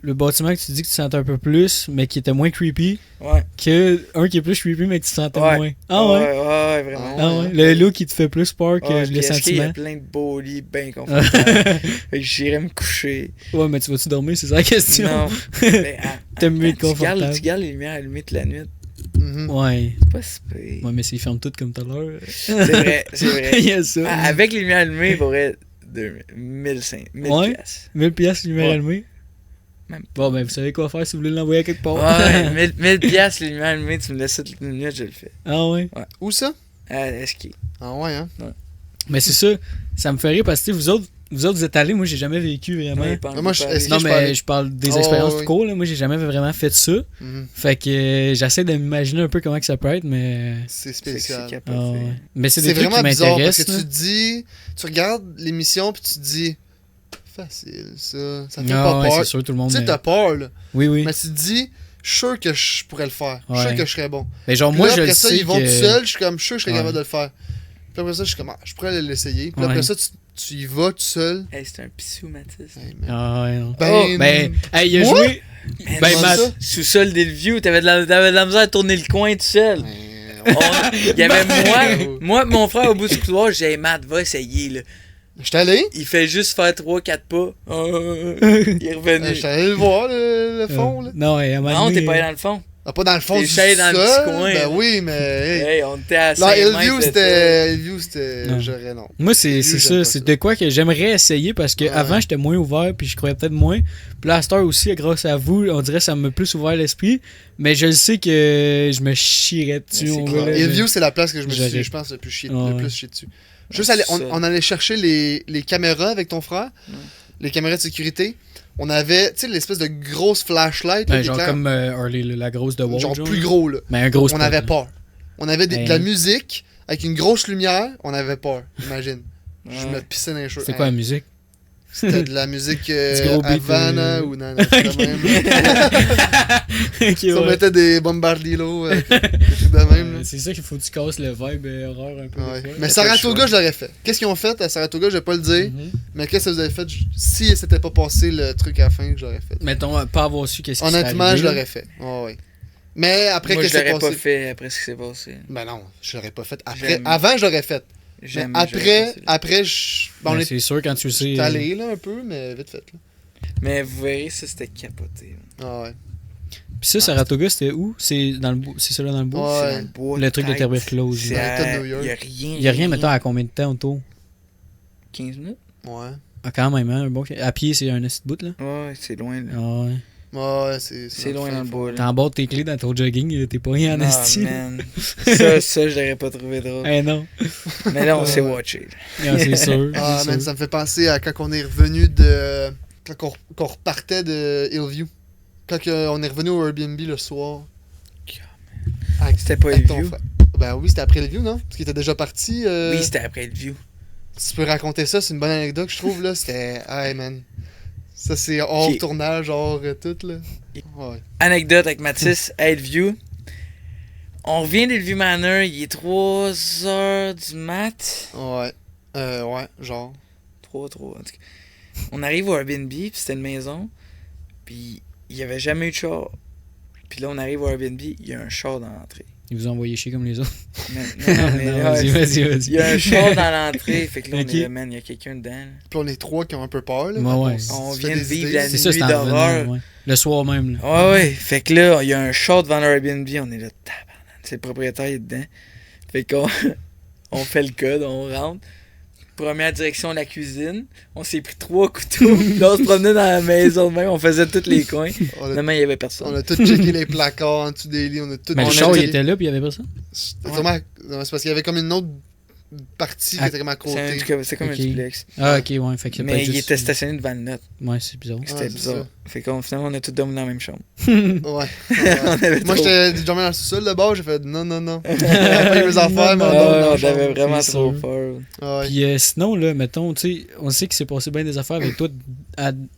le bâtiment que tu dis que tu sentais un peu plus, mais qui était moins creepy. Ouais. Que un qui est plus creepy, mais que tu sentais moins. Ah ouais? Ouais, vraiment. Ah ouais. Le look qui te fait plus peur que le sentiment. Il y a plein de beaux lits bien confortables. Fait que j'irais me coucher. Ouais, mais tu vas-tu dormir, c'est ça la question? Non. Mais t'aimes mieux être confortable. Tu gardes les lumières allumées toute la nuit. Ouais. C'est pas si pire. Ouais, mais s'ils ferment toutes comme tout à l'heure. C'est vrai, c'est vrai. Il y a ça. Avec les lumières allumées, il faudrait 1000 piastres. 1000 piastres, lumière allumée? Même pas. Bon, ben, vous savez quoi faire si vous voulez l'envoyer à quelque part. Ouais, 1000 piastres, les lumières allumées, tu me laisses toute une minute, je le fais. Ah ouais? Où ça? À Ski. Ah ouais, hein? Ouais. Mais c'est ça, ça me fait rire parce que vous autres, vous êtes allés, moi j'ai jamais vécu vraiment. Moi, je parle des expériences cool, là. Moi j'ai jamais vraiment fait ça. Fait que j'essaie de m'imaginer un peu comment que ça peut être, mais. C'est spécial. Mais c'est des trucs vraiment qui bizarre m'intéressent. Parce que tu regardes l'émission puis tu te dis, facile ça. Ça fait pas peur. C'est sûr, tout le monde. Tu sais, t'as peur là. Oui. Mais tu te dis, je suis sûr que je pourrais le faire. Je suis sûr que je serais bon. Mais genre, moi, je après ça, sais ils vont que... tout seuls, je suis comme, je suis sûr que je serais capable de le faire. Puis après ça, je suis comme, je pourrais l'essayer. Puis après ça, tu y vas tout seul. Hey, c'est un pissou, Mathis. Ah ouais, non. Ben, hey, il a joué. Ben, Matt, sous-sol d'Hillview, t'avais de la misère à tourner le coin tout seul. Il y avait moi, mon frère au bout du couloir, j'ai dit, Matt, va essayer, là. J'étais allé. Il fait juste faire 3-4 pas. Il est revenu. J'étais allé le voir, le fond, là. Non, non, t'es pas allé dans le fond. Ah, pas dans le fond T'es du shade dans le petit coin. Ben oui, mais... Hey, on était à 5 Là, mètres. Hillview, c'était... Non. J'aurais non. Moi, c'est Hillview, ça. j'aime pas C'est ça. de quoi que j'aimerais essayer parce que Ouais. avant j'étais moins ouvert puis je croyais peut-être moins. Puis là, à cette heure aussi, grâce à vous, on dirait que ça m'a plus ouvert l'esprit. Mais je le sais que je me chierais dessus. Mais c'est on clair. va là, Hillview, c'est la place que je J'aurais- pense, le plus chier Ouais. dessus. Juste aller, on allait chercher les caméras avec ton frère, Ouais. les caméras de sécurité. On avait, tu sais, l'espèce de grosse flashlight. là, Ben, qui genre éclaire- comme Harley, la grosse de Wall. genre plus gros, là. Mais un gros On avait peur. On avait de Ben. la musique avec une grosse lumière, on avait peur, imagine. Je Ouais. me pissais dans les cheveux. C'est quoi la musique? C'était de la musique Du gros beat, Havana ou non, c'était de même. Ok, Si on ouais. mettait des bombardillos, des trucs de même. là. C'est ça qu'il faut que tu casses le vibe horreur un peu. Ouais. des fois. Mais pas Saratoga, le je l'aurais fait. Qu'est-ce qu'ils ont fait à Saratoga, je vais pas le dire. Mhm. Mais qu'est-ce que vous avez fait si c'était pas passé le truc à la fin que j'aurais fait? Mettons, pas avoir su qu'est-ce qui serait Honnêtement, arrivé, je l'aurais fait. Oh, ouais. Mais après, Moi, qu'est-ce je qui s'est l'aurais pas passé? fait après ce qui s'est passé. Ben non, je l'aurais pas fait. Après, Jamais. avant, je l'aurais fait. Mais Jamais j'aurais après, pensé. après, Ben, on est c'est sûr quand tu le sais. allé là un peu, mais vite fait. Là. Mais vous verrez, ça c'était capoté. là. Ah ouais. Puis ça, Saratoga, c'était où? C'est dans le bois. C'est ça là dans le bois? Ouais. C'est dans le bois. Le truc de tête. tuberculose. C'est Dans l'État de à- New York. y a rien. Il y a rien, mettons, à combien de temps autour? 15 minutes? Ouais. Ah, quand même, hein? Un bon... À pied, c'est un petit bout, là? Ouais, c'est loin là. Ah, ouais. Ouais, c'est C'est loin dans le bois là. T'embarques tes clés dans ton jogging, t'es pas rien en Ah, esti. man. ça, je l'aurais pas trouvé drôle. Eh non. Mais là, on s'est watché. là. Ah, c'est sûr. Ah, c'est man, sûr. ça me fait penser à quand on est revenu de. Quand on repartait de Hillview. Quand on est revenu au Airbnb le soir. Avec- C'était pas avec ton Hillview? frère. Ben oui, c'était après Hillview, non? Parce qu'il était déjà parti. Oui, c'était après le view. Tu peux raconter ça, c'est une bonne anecdote, je trouve, là. C'était. Hey, man. Ça, c'est hors Ok. tournage, hors tout, là. Ouais. Anecdote avec Mathis à Hillview. On revient d'Hillview Manor, il est 3h du mat. Ouais. Ouais, genre. 3, en tout cas. On arrive au Airbnb, puis c'était une maison, puis il y avait jamais eu de char. Puis là, on arrive au Airbnb, il y a un char dans l'entrée. Ils vous ont envoyé chier comme les autres. Mais, non, mais, Non, ouais, vas-y, vas-y. il y a un char dans l'entrée, fait que là, on Ok. est là, man, il y a quelqu'un dedans. là. Puis on est trois qui ont un peu peur, là. Ouais, ouais. On se fait vient de des vivre idées. la C'est ça, nuit c'est en d'horreur. revenant, ouais. Le soir même, là. Ouais, ouais. Fait que là, il y a un char devant l'Airbnb, on est là, tabarnak, c'est le propriétaire, il est dedans. Fait qu'on on fait le code, on rentre. Première direction, la cuisine. On s'est pris 3 couteaux. Là, on se promenait dans la maison de même, on faisait tous les coins. On a, Finalement, il y avait personne. on a tout checké les placards en dessous des lits, on a tout Mais le On a char, dit- il était là, puis il y avait personne. C'était vraiment- non, c'est parce qu'il y avait comme une autre partie qui Ah, était comme à côté. C'est comme Ok. un duplex. Ah, ok, ouais. Fait que Mais il était stationné devant le nôtre. Ouais, c'est bizarre. C'était c'est bizarre. ça. Fait qu'on finalement, on a tous dormi dans la même chambre. Ouais. On avait Moi, trop- j'étais dormi dans le sous-sol de bord, j'ai fait non, non, non. J'ai pas eu mes affaires, mais non, on Ah dort ouais, dans on la chambre. avait vraiment c'est trop sûr. peur. Ah ouais. Puis sinon, là, mettons, tu sais, on sait qu'il s'est passé bien des affaires avec toi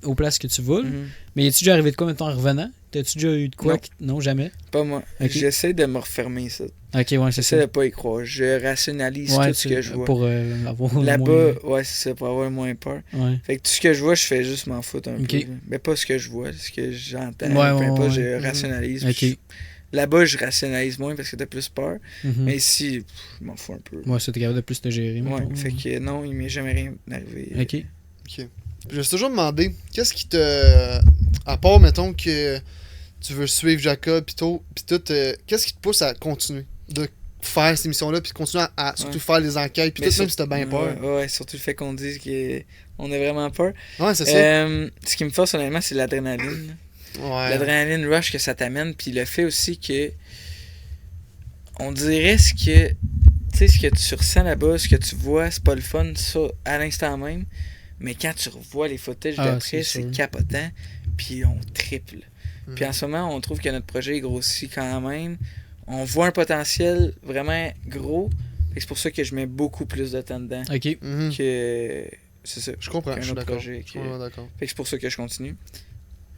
aux places que tu vas. là. Mhm. Mais es-tu déjà arrivé de quoi, mettons, en revenant? T'as-tu déjà eu de quoi? Non. Non, jamais. Pas moi. Ok. J'essaie de me refermer ça. Ok, ouais, c'est J'essaie ça. de pas y croire. Je rationalise Ouais, tout ce que je vois. Pour avoir le Là-bas, ouais, c'est ça, pour avoir moins peur. moins- Ouais. Fait que tout ce que je vois, je fais juste m'en foutre un Ok. peu. Là. Mais pas ce que je vois, ce que j'entends. Ouais, peu importe, ouais, je ouais. rationalise. Ok. Puis là-bas, je rationalise moins parce que t'as plus peur. Mhm. Mais ici, je m'en fous un peu. Ouais, ça, t'es capable de plus te gérer. Ouais, mettons. fait que non, il m'est jamais rien arrivé. Ok. Je me suis toujours demandé, qu'est-ce qui te. À part, mettons, que tu veux suivre Jacob, pis tout, qu'est-ce qui te pousse à continuer de faire cette émission-là, puis de continuer à surtout Ouais. faire les enquêtes, puis Mais tout, sur- même si t'as bien peur. Ouais, surtout le fait qu'on dise qu'on a vraiment peur. Ouais, c'est ça. Ce qui me force honnêtement, c'est l'adrénaline. Ouais. L'adrénaline rush que ça t'amène, puis le fait aussi que on dirait ce que tu sais, ce que tu ressens là-bas, ce que tu vois, c'est pas le fun ça à l'instant même, mais quand tu revois les footages Ah, d'après, c'est c'est sûr. capotant, puis on triple. Mhm. Puis en ce moment, on trouve que notre projet est grossi quand même. On voit un potentiel vraiment gros. Fait que c'est pour ça que je mets beaucoup plus de temps dedans Ok. Mhm. que c'est ça. Je comprends, qu'un je suis autre d'accord. projet Je que- suis vraiment d'accord. Fait que c'est pour ça que je continue.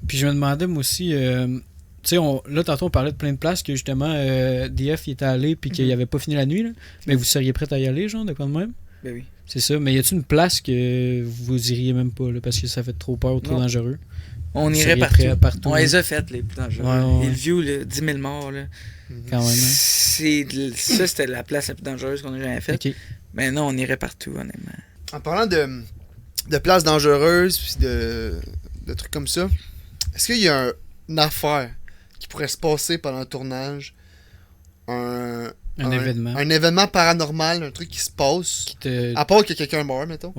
Puis je me demandais, moi aussi, tu sais, là, tantôt, on parlait de plein de places que justement, DF il était allé puis qu'il Mhm. avait pas fini la nuit. Là. Mais vous seriez prêt à y aller, genre, de quoi de même? Ben oui. C'est ça. Mais y a-t-il une place que vous iriez même pas, là, parce que ça fait trop peur ou trop Non. dangereux? On Vous irait seriez partout. prêt à partout, On hein? les a faites, les plus dangereux. Ouais, ouais, ouais. Hillview, là, 10 000 morts. Là. Mhm. Quand même. Hein? Ça, c'était la place la plus dangereuse qu'on a jamais faite. Ok. Mais non, on irait partout, honnêtement. En parlant de places dangereuses, puis de trucs comme ça, est-ce qu'il y a une affaire qui pourrait se passer pendant un tournage un événement paranormal, un truc qui se passe, à part que quelqu'un meurt, mettons,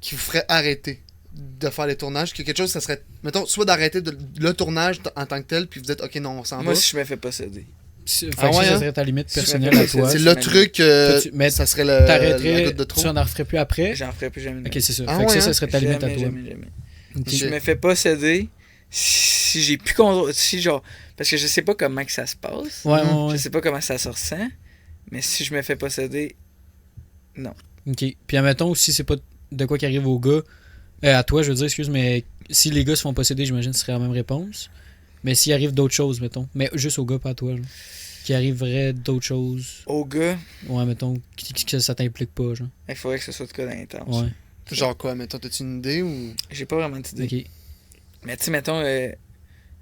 qui vous ferait arrêter de faire les tournages, que quelque chose, ça serait, mettons, soit d'arrêter le tournage en tant que tel, puis vous êtes, ok, non, on s'en va. Moi, si je me fais posséder. Ça serait ta limite personnelle à toi. C'est le truc, ça serait la goutte de trop. Tu en referais plus après? J'en ferais plus jamais. Ok, c'est ça. Ça serait ta limite à toi. Jamais. Okay. Je me fais posséder si j'ai plus contrôle, parce que je sais pas comment que ça se passe. Je sais pas comment ça se ressent, mais si je me fais posséder, non. Ok. Puis admettons, si c'est pas de quoi qui arrive aux gars, à toi, je veux dire, excuse, mais si les gars se font posséder, j'imagine que ce serait la même réponse. Mais s'il arrive d'autres choses, mettons. Mais juste aux gars, pas à toi, genre. Qu'il arriverait d'autres choses. Aux gars? Ouais, mettons, que ça t'implique pas, genre. Il faudrait que ce soit de cas d'intense. Ouais. Genre quoi, mettons, t'as-tu une idée ou... J'ai pas vraiment d'idée. Ok. Mais tu sais, mettons, elle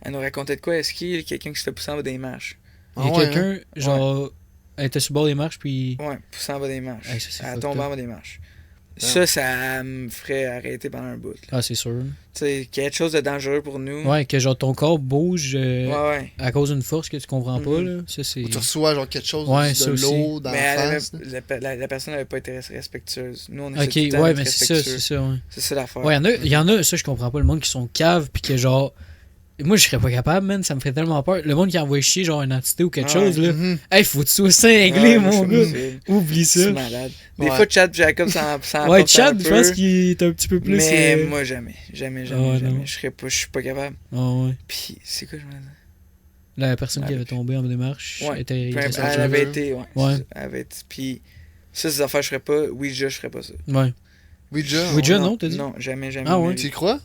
nous racontait de quoi? Est-ce qu'il y a quelqu'un qui se fait pousser en bas des marches? Il y a quelqu'un, genre, elle était sur le bord des marches, puis... Ouais, pousser en bas des marches. Hey, elle tombe en bas des marches. Ça me ferait arrêter pendant un bout. Là. Ah, c'est sûr. Tu sais, quelque chose de dangereux pour nous. Ouais, que genre ton corps bouge à cause d'une force que tu comprends pas. Là. Ça, c'est... Ou tu reçois genre quelque chose de l'eau dans la face. La personne n'avait pas été respectueuse. Nous, on essaie tout le temps d'être respectueux. C'est ça, ouais. C'est ça l'affaire. Ouais, il y en a, ça je comprends pas, le monde qui sont caves, puis que genre... Moi, je serais pas capable, man. Ça me ferait tellement peur. Le monde qui envoie chier, genre, une entité ou quelque chose, là. Hey, faut que tu sois cinglé, mon gars. Oublie ça. C'est malade. Des fois, Chad Jacob s'en ouais, Chad, je pense qu'il est un petit peu plus... Mais moi, jamais. Jamais. Je suis pas capable. Ah ouais. Puis, c'est quoi, je me dis? La personne qui avait tombé en démarche était... Elle avait été, Elle avait été. Puis, ça, ces affaires, je ferais pas. Ouija, je ferais pas ça. Ouais. Ouija, non, t'as dit? Non, jamais. Ah ouais? Tu y crois?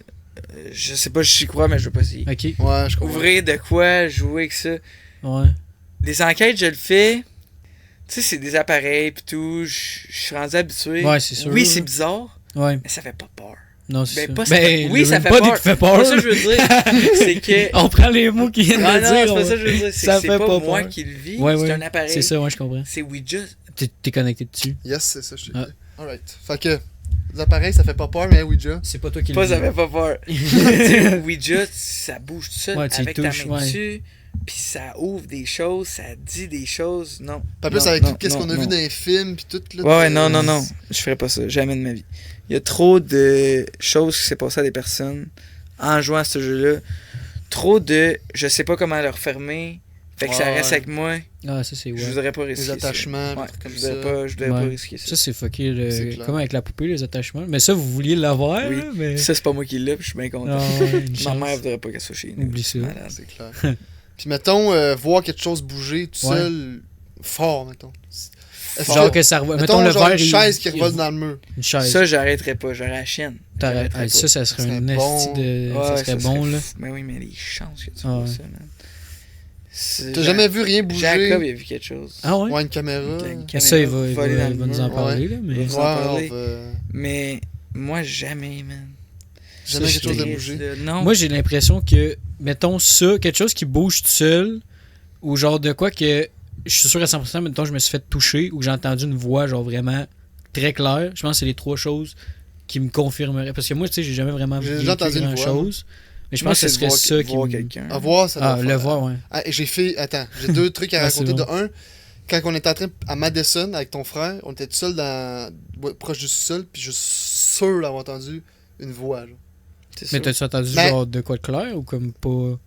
Je sais pas si j'y crois, mais je veux pas essayer. Ok. Ouais, je comprends. Ouvrir de quoi, jouer avec ça. Ouais. Les enquêtes, je le fais. Tu sais, c'est des appareils pis tout. Je suis rendu habitué. Ouais, c'est sûr. Oui, c'est bizarre. Ouais. Mais ça fait pas peur. Non, c'est ça. Oui, ça fait peur. Qui fait peur. C'est ça que je veux dire. C'est que... On prend les mots qui viennent de dire. Non, c'est pas ça que je veux dire. C'est que c'est pas moi qui le vis. C'est un appareil. C'est ça, ouais, je comprends. C'est Ouija. T'es connecté dessus. Yes, c'est ça, je te dis. Alright. Fait que... Les appareils, ça fait pas peur, mais Ouija. C'est pas toi qui le dis. Ça fait pas peur. Ouija, ça bouge tout seul avec ta main dessus. Puis ça ouvre des choses, ça dit des choses. Non. Pas plus avec tout ce qu'on a vu dans les films, puis tout. Là, ouais, non. Je ferais pas ça. Jamais de ma vie. Il y a trop de choses qui s'est passé à des personnes en jouant à ce jeu-là. Trop de. Je sais pas comment le refermer. Fait que ça reste avec moi. Ah, ça c'est Je voudrais pas risquer. Les attachements, comme ça. Je voudrais pas risquer ça. Ça c'est fucké. Comme avec la poupée, les attachements. Mais ça, vous vouliez l'avoir. Oui. Là, mais... Ça, c'est pas moi qui l'ai, puis je suis bien content. Ma mère voudrait pas qu'elle soit chez nous. Oublie ça. Malade, c'est clair. Puis mettons, voir quelque chose bouger tout seul, fort, mettons. Genre que ça revole. Mettons le genre verre. Une chaise qui revole dans le mur. Une chaise. Ça, j'arrêterais pas. J'aurais la chienne. Ça serait un esti de. Ça serait bon, là. Mais oui, mais les chances que tu vois ça, man. T'as jamais vu rien bouger? Jacob, il a vu quelque chose. Ah ouais? Ouais, une caméra. Ça, il va nous en parler, là. Mais moi, jamais, man. Jamais quelque chose de bouger. Non. Moi, j'ai l'impression que, mettons ça, quelque chose qui bouge tout seul, ou genre de quoi que je suis sûr à 100%, mettons, je me suis fait toucher, ou que j'ai entendu une voix, genre vraiment très claire. Je pense que c'est les trois choses qui me confirmeraient. Parce que moi, tu sais, j'ai jamais vraiment vu grand-chose. Mais je pense que ce serait ça qui me... quelqu'un. À voir, ça doit le voir, ouais. Attends, j'ai deux trucs à raconter. De un, quand on était à Madison avec ton frère, on était tout seul proche du sous-sol, puis je suis sûr d'avoir entendu une voix. Genre. Mais t'as-tu entendu genre de quoi de clair ou comme pas?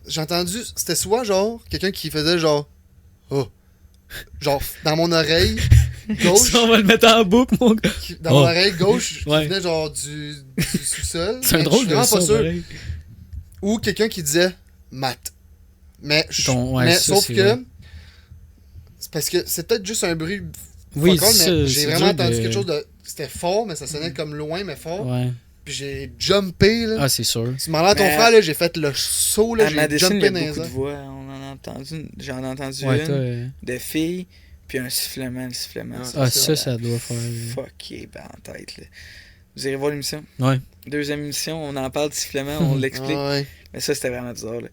J'ai entendu, c'était soit genre quelqu'un qui faisait genre oh, genre dans mon oreille gauche. On va le mettre en boucle, mon gars. Dans mon oreille gauche, qui venait genre du sous-sol. C'est un drôle de son, pas sûr. Ou quelqu'un qui disait Matt. Mais sauf que vrai. c'est parce que c'est peut-être juste un bruit oui, focal, mais j'ai vraiment entendu quelque chose de... C'était fort, mais ça sonnait comme loin, mais fort. Ouais. Puis j'ai jumpé, là. Ah, c'est sûr. Tu m'en as ton frère, là, j'ai fait le saut, là, j'ai jumpé dans les airs. Il y a beaucoup de voix. J'en ai entendu une de filles, puis un sifflement, le sifflement. Ça doit faire... Fucké, en tête, là. Vous irez voir l'émission? Ouais. Deuxième émission, on en parle de sifflement, on l'explique. Ouais. Mais ça, c'était vraiment bizarre, là.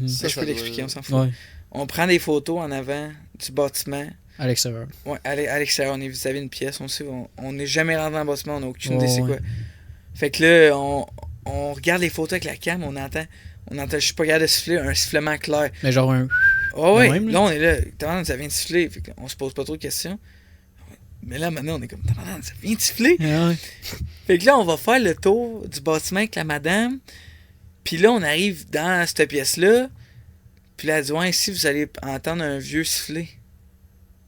Ça, je peux l'expliquer, on s'en fout. Ouais. On prend des photos en avant du bâtiment. À l'extérieur. Ouais, à l'extérieur, on est vis-à-vis d'une pièce, on n'est jamais rentré dans le bâtiment, on n'a aucune idée c'est quoi. Fait que là, on regarde les photos avec la cam, on On entend, je suis pas capable de siffler, un sifflement clair. Mais genre un... Oh oui, même, là, on est là. Ça vient de siffler. Fait qu'on se pose pas trop de questions. Mais là, maintenant, on est comme, ça vient de siffler. Ouais. Fait que là, on va faire le tour du bâtiment avec la madame. Puis là, on arrive dans cette pièce-là. Puis là, elle dit, ouais, ici, vous allez entendre un vieux siffler.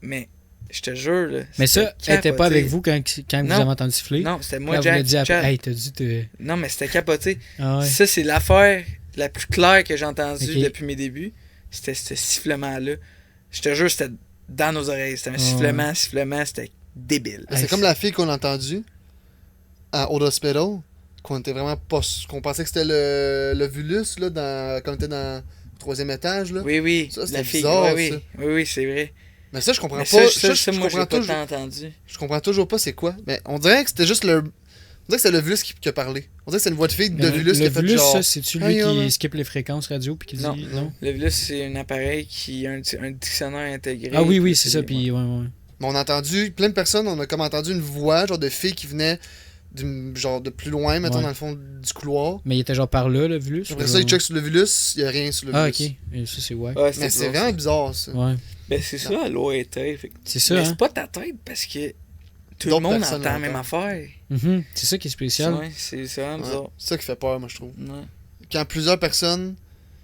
Mais, je te jure, là. Mais ça, elle était pas avec vous quand vous avez entendu siffler? Non, c'était moi, Jack. Jack. Dit après, hey, t'as dit Non, mais c'était capoté. Ah ouais. Ça, c'est l'affaire la plus claire que j'ai entendue depuis mes débuts. C'était ce sifflement-là. Je te jure, c'était dans nos oreilles. C'était un sifflement, c'était débile. C'est comme la fille qu'on a entendue à Old Hospital, qu'on était vraiment pas. Qu'on pensait que c'était le Vulus, là, quand on était dans le 3e étage. Là. Oui. Ça, la fille. bizarre, oui, c'est vrai. Mais ça, je comprends pas. Ça, moi, j'ai pas toujours... entendu. Je comprends toujours pas c'est quoi. Mais on dirait que c'était juste le. On dirait que c'est le Vulus qui a parlé. On dirait que c'est une voix de fille de Vulus qui a fait Vulus, genre... ça, c'est-tu lui qui skip les fréquences radio puis qui dit non? Le Vulus, c'est un appareil qui a un dictionnaire intégré. Ah oui, c'est ça. Puis ouais. Mais on a entendu, plein de personnes, on a comme entendu une voix, genre de fille qui venait genre de plus loin, mettons, dans le fond du couloir. Mais il était genre par là, le Vulus? Après ça, il check sur le Vulus, il n'y a rien sur le Vulus. Ah, ok. Et ça, c'est ouais. Mais c'est vraiment bizarre, ça. Ouais. Ben, c'est ça, l'eau était. C'est ça, mais c'est pas ta tête, parce que tout le monde entend la même affaire. C'est ça qui est spécial. Ouais, c'est vraiment bizarre. C'est ça qui fait peur, moi, je trouve. Ouais. Quand plusieurs personnes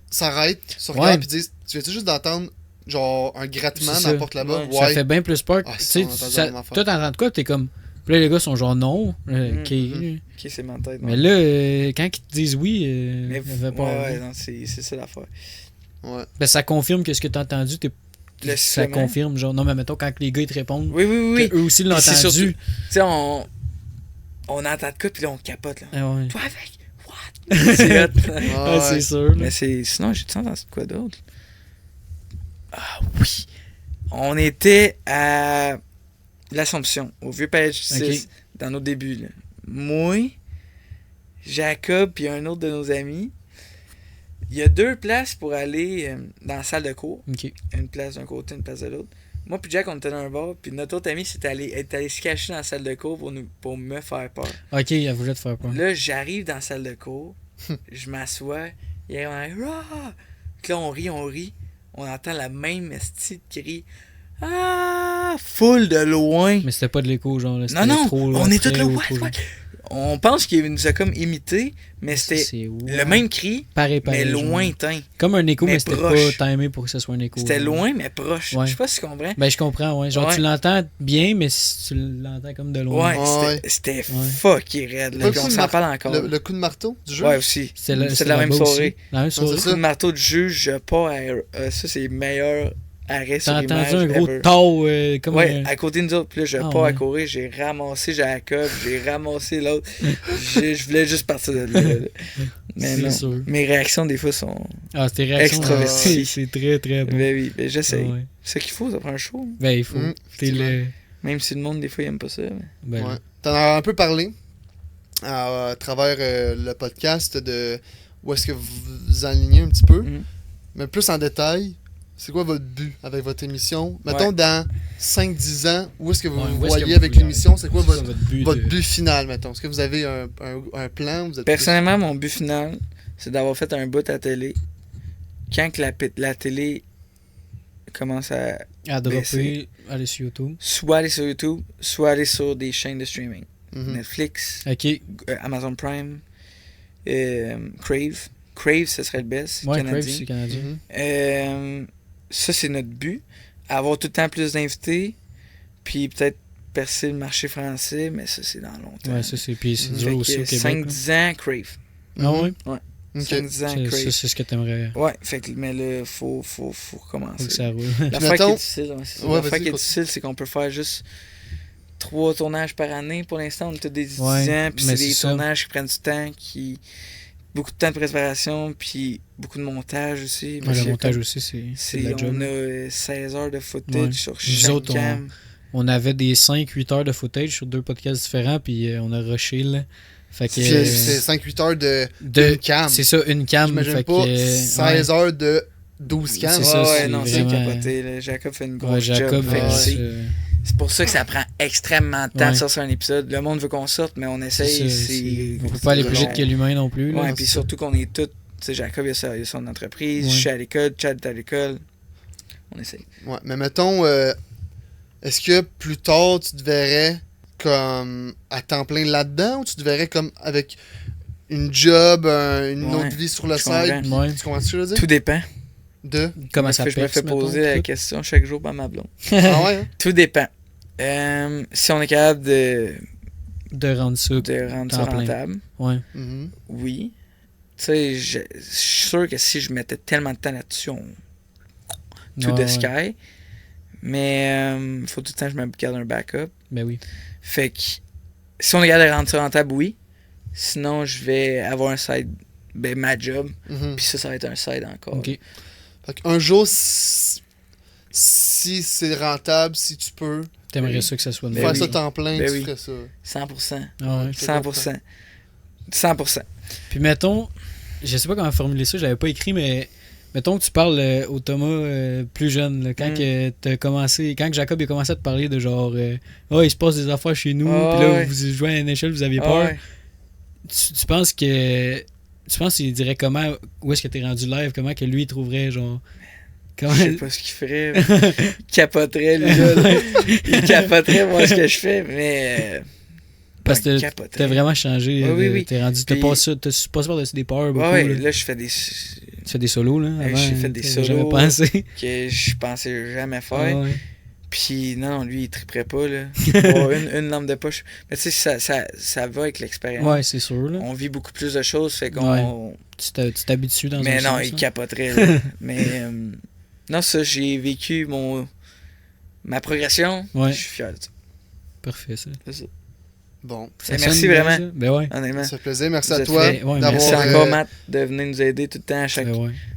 s'arrêtent, se regardent et disent, tu viens-tu juste d'entendre genre un grattement dans la porte là-bas? Ouais. Ça fait bien plus peur. Tu sais, toi, t'entends de quoi? T'es comme... Puis là, les gars sont genre non. Ok, c'est ma tête. Mais là, quand ils te disent oui, ça fait peur. Ouais, non, c'est ça l'affaire. Ouais. Ben, ça confirme que ce que t'as entendu, ça confirme. Genre, non, mais mettons, quand les gars ils te répondent, oui. eux aussi l'ont entendu. Tu sais, on entend de quoi, puis là, on capote. Là. Ah ouais. Toi avec? What? C'est hot. C'est sûr. Mais sinon, j'ai-tu entendu de quoi d'autre? Ah oui. On était à l'Assomption, au Vieux-Palais de Justice, dans nos débuts. Là. Moi, Jacob, puis un autre de nos amis, il y a 2 places pour aller dans la salle de cours. Une place d'un côté, une place de l'autre. Moi puis Jack, on était dans un bar, puis notre autre ami est allé se cacher dans la salle de cours pour me faire peur. Ok, il voulait te faire peur. Là, j'arrive dans la salle de cours, je m'assois, et on est ah! Puis là, on rit. On entend la même esti de cri. Ah! Full de loin. Mais c'était pas de l'écho, genre. Là, non, trop on est tous là. What? On pense qu'il nous a comme imité, mais c'était le même cri, pareil, mais lointain. Comme un écho, mais c'était pas timé pour que ce soit un écho. C'était loin, mais proche. Ouais. Je sais pas si tu comprends. Ben, je comprends, ouais. Genre, tu l'entends bien, mais tu l'entends comme de loin. Ouais, c'était fucking raide. Là, on s'en parle encore. Le coup de marteau du juge? Ouais, aussi. C'est la même soirée. La même soirée. Le coup de marteau du juge, pas ça, c'est meilleur arrêt sur image. T'as entendu un gros tau comme à côté de nous autres. Puis là, je pas à courir. J'ai ramassé Jacob, j'ai ramassé l'autre. Je voulais juste partir de là. Mais non. Sûr. Mes réactions, des fois, sont extraverties. C'est très, très bon. Ben oui, j'essaye. C'est ça qu'il faut, ça prend un show. Ben, il faut. Même si le monde, des fois, il aime pas ça. Mais... Ouais. T'en as un peu parlé à travers le podcast de où est-ce que vous alignez un petit peu. Mais plus en détail. C'est quoi votre but avec votre émission? Mettons, dans 5-10 ans, où est-ce que vous voyez avec l'émission? C'est quoi votre but final, mettons? Est-ce que vous avez un plan? Personnellement, mon but final, c'est d'avoir fait un bout à télé. Quand que la télé commence à dropper, aller sur YouTube. Soit aller sur YouTube, soit aller sur des chaînes de streaming. Netflix, Amazon Prime, Crave. Crave, ce serait le best. Ouais, canadien. Crave, c'est canadien. Ça, c'est notre but. Avoir tout le temps plus d'invités, puis peut-être percer le marché français, mais ça, c'est dans longtemps. Ouais, ça, c'est... Puis c'est dur aussi au Québec. 5-10 ans, Crave. Ah oui? Ouais. 5-10 ans, Crave. Ça, c'est ce que t'aimerais. Ouais, fait que, mais là, faut recommencer. Faut que ça roule. L'affaire qui est difficile, l'affaire qui est difficile, c'est qu'on peut faire juste 3 tournages par année pour l'instant. On est tous des étudiants, puis c'est des tournages qui prennent du temps, beaucoup de temps de préparation, puis beaucoup de montage aussi. Le montage aussi, c'est la job. On a 16 heures de footage sur chaque cam. On avait des 5-8 heures de footage sur 2 podcasts différents, puis on a rushé, là. Fait que, c'est 5-8 heures de cam. C'est ça, une cam. J'imagine pas 16 heures de 12 cams. C'est ça, non, c'est capoté. Là. Jacob fait une grosse job. C'est pour ça que ça prend extrêmement de temps de sortir un épisode. Le monde veut qu'on sorte, mais on essaye. On peut pas aller plus vite que l'humain non plus. Ouais, puis surtout qu'on est tous sais, Jacob, il a son entreprise, je suis à l'école, Chad est à l'école. On essaie. Ouais, mais mettons, est-ce que plus tard, tu te verrais comme à temps plein là-dedans ou tu te verrais comme avec une job, une autre vie sur le site? Tu comprends ce que je veux dire? Tout dépend. Comment ça je me fais poser la question chaque jour par ma blonde. Ah ouais? Hein? Tout dépend. Si on est capable de rendre ça rentable, oui. Tu sais, je suis sûr que si je mettais tellement de temps là-dessus, tout the sky. Mais faut tout le temps que je me garde un backup. Ben oui. Fait que si on est capable de rendre ça rentable, oui. Sinon, je vais avoir un side, ma job. Puis ça va être un side encore. Okay. Fait qu'un jour, si c'est rentable, si tu peux... T'aimerais ça que ça soit de faire ça temps plein, tu ferais ça. 100%. Ah ouais. 100%. 100%. Puis mettons, je sais pas comment formuler ça, j'avais pas écrit, mais mettons que tu parles au Thomas plus jeune, là, quand que Jacob a commencé à te parler de genre il se passe des affaires chez nous, puis là vous jouez à NHL, vous aviez peur. Tu penses qu'il dirait comment, où est-ce que t'es rendu live, comment que lui il trouverait genre. Je sais pas ce qu'il ferait. Il capoterait, lui, là. Il capoterait, moi, ce que je fais, mais... Parce que t'as vraiment changé. Oui. T'es rendu... T'as passé par-dessus des peurs beaucoup. Oui, là, je fais des... Tu fais des solos, là? J'ai fait des solos que je pensais jamais faire. Puis non, lui, il triperait pas, là. Une lampe de poche. Mais tu sais, ça va avec l'expérience. Ouais, c'est sûr, là. On vit beaucoup plus de choses, fait qu'on... Tu t'habitues dans mais un non, sens, il capoterait, là. Mais... non, ça, j'ai vécu ma progression. Je suis fier de ça. Parfait, ça. C'est ça. Bon. Merci vraiment. Ça. Ben ouais. Honnêtement. Ça fait plaisir. Merci à toi d'avoir... Merci encore, Matt, de venir nous aider tout le temps à chaque...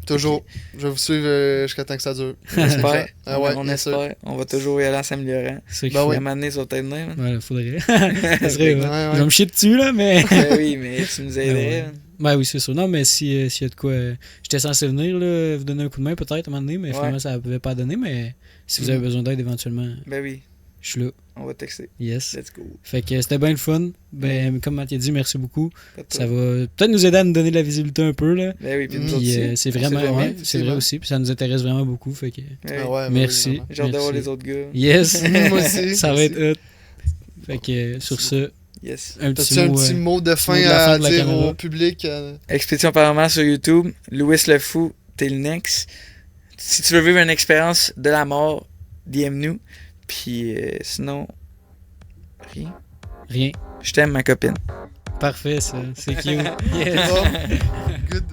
Toujours. Je vais vous suivre jusqu'à temps que ça dure. On espère. On espère. On va toujours y aller en s'améliorant. C'est qu'il faut. À un moment donné, ça va peut-être venir. Ouais, faudrait. Ça serait... Je vais me chier dessus, là, mais... oui, mais tu nous aiderais. Ben oui, c'est sûr. Non, mais s'il y a de quoi... J'étais censé venir, là, vous donner un coup de main, peut-être, à un moment donné, mais finalement, ça ne pouvait pas donner, mais si vous avez besoin d'aide, éventuellement... Ben oui. Je suis là. On va texter. Yes. Let's go. Fait que c'était bien le fun. Ben, comme Mathieu a dit, merci beaucoup. Ça va peut-être nous aider à nous donner de la visibilité un peu, là. Ben oui, puis nous aussi. C'est vraiment... c'est vrai aussi. Puis ça nous intéresse vraiment beaucoup. Fait que... merci. J'ai hâte d'avoir les autres gars. Yes. Moi aussi. Ça va être hot. Fait que sur ça... Yes. Un petit mot de fin à dire au public? Expédition Paranormale sur YouTube. Louis le Fou, t'es le next. Si tu veux vivre une expérience de la mort, DM-nous. Puis sinon, rien. Je t'aime, ma copine. Parfait, ça. C'est cute. Yes. Good.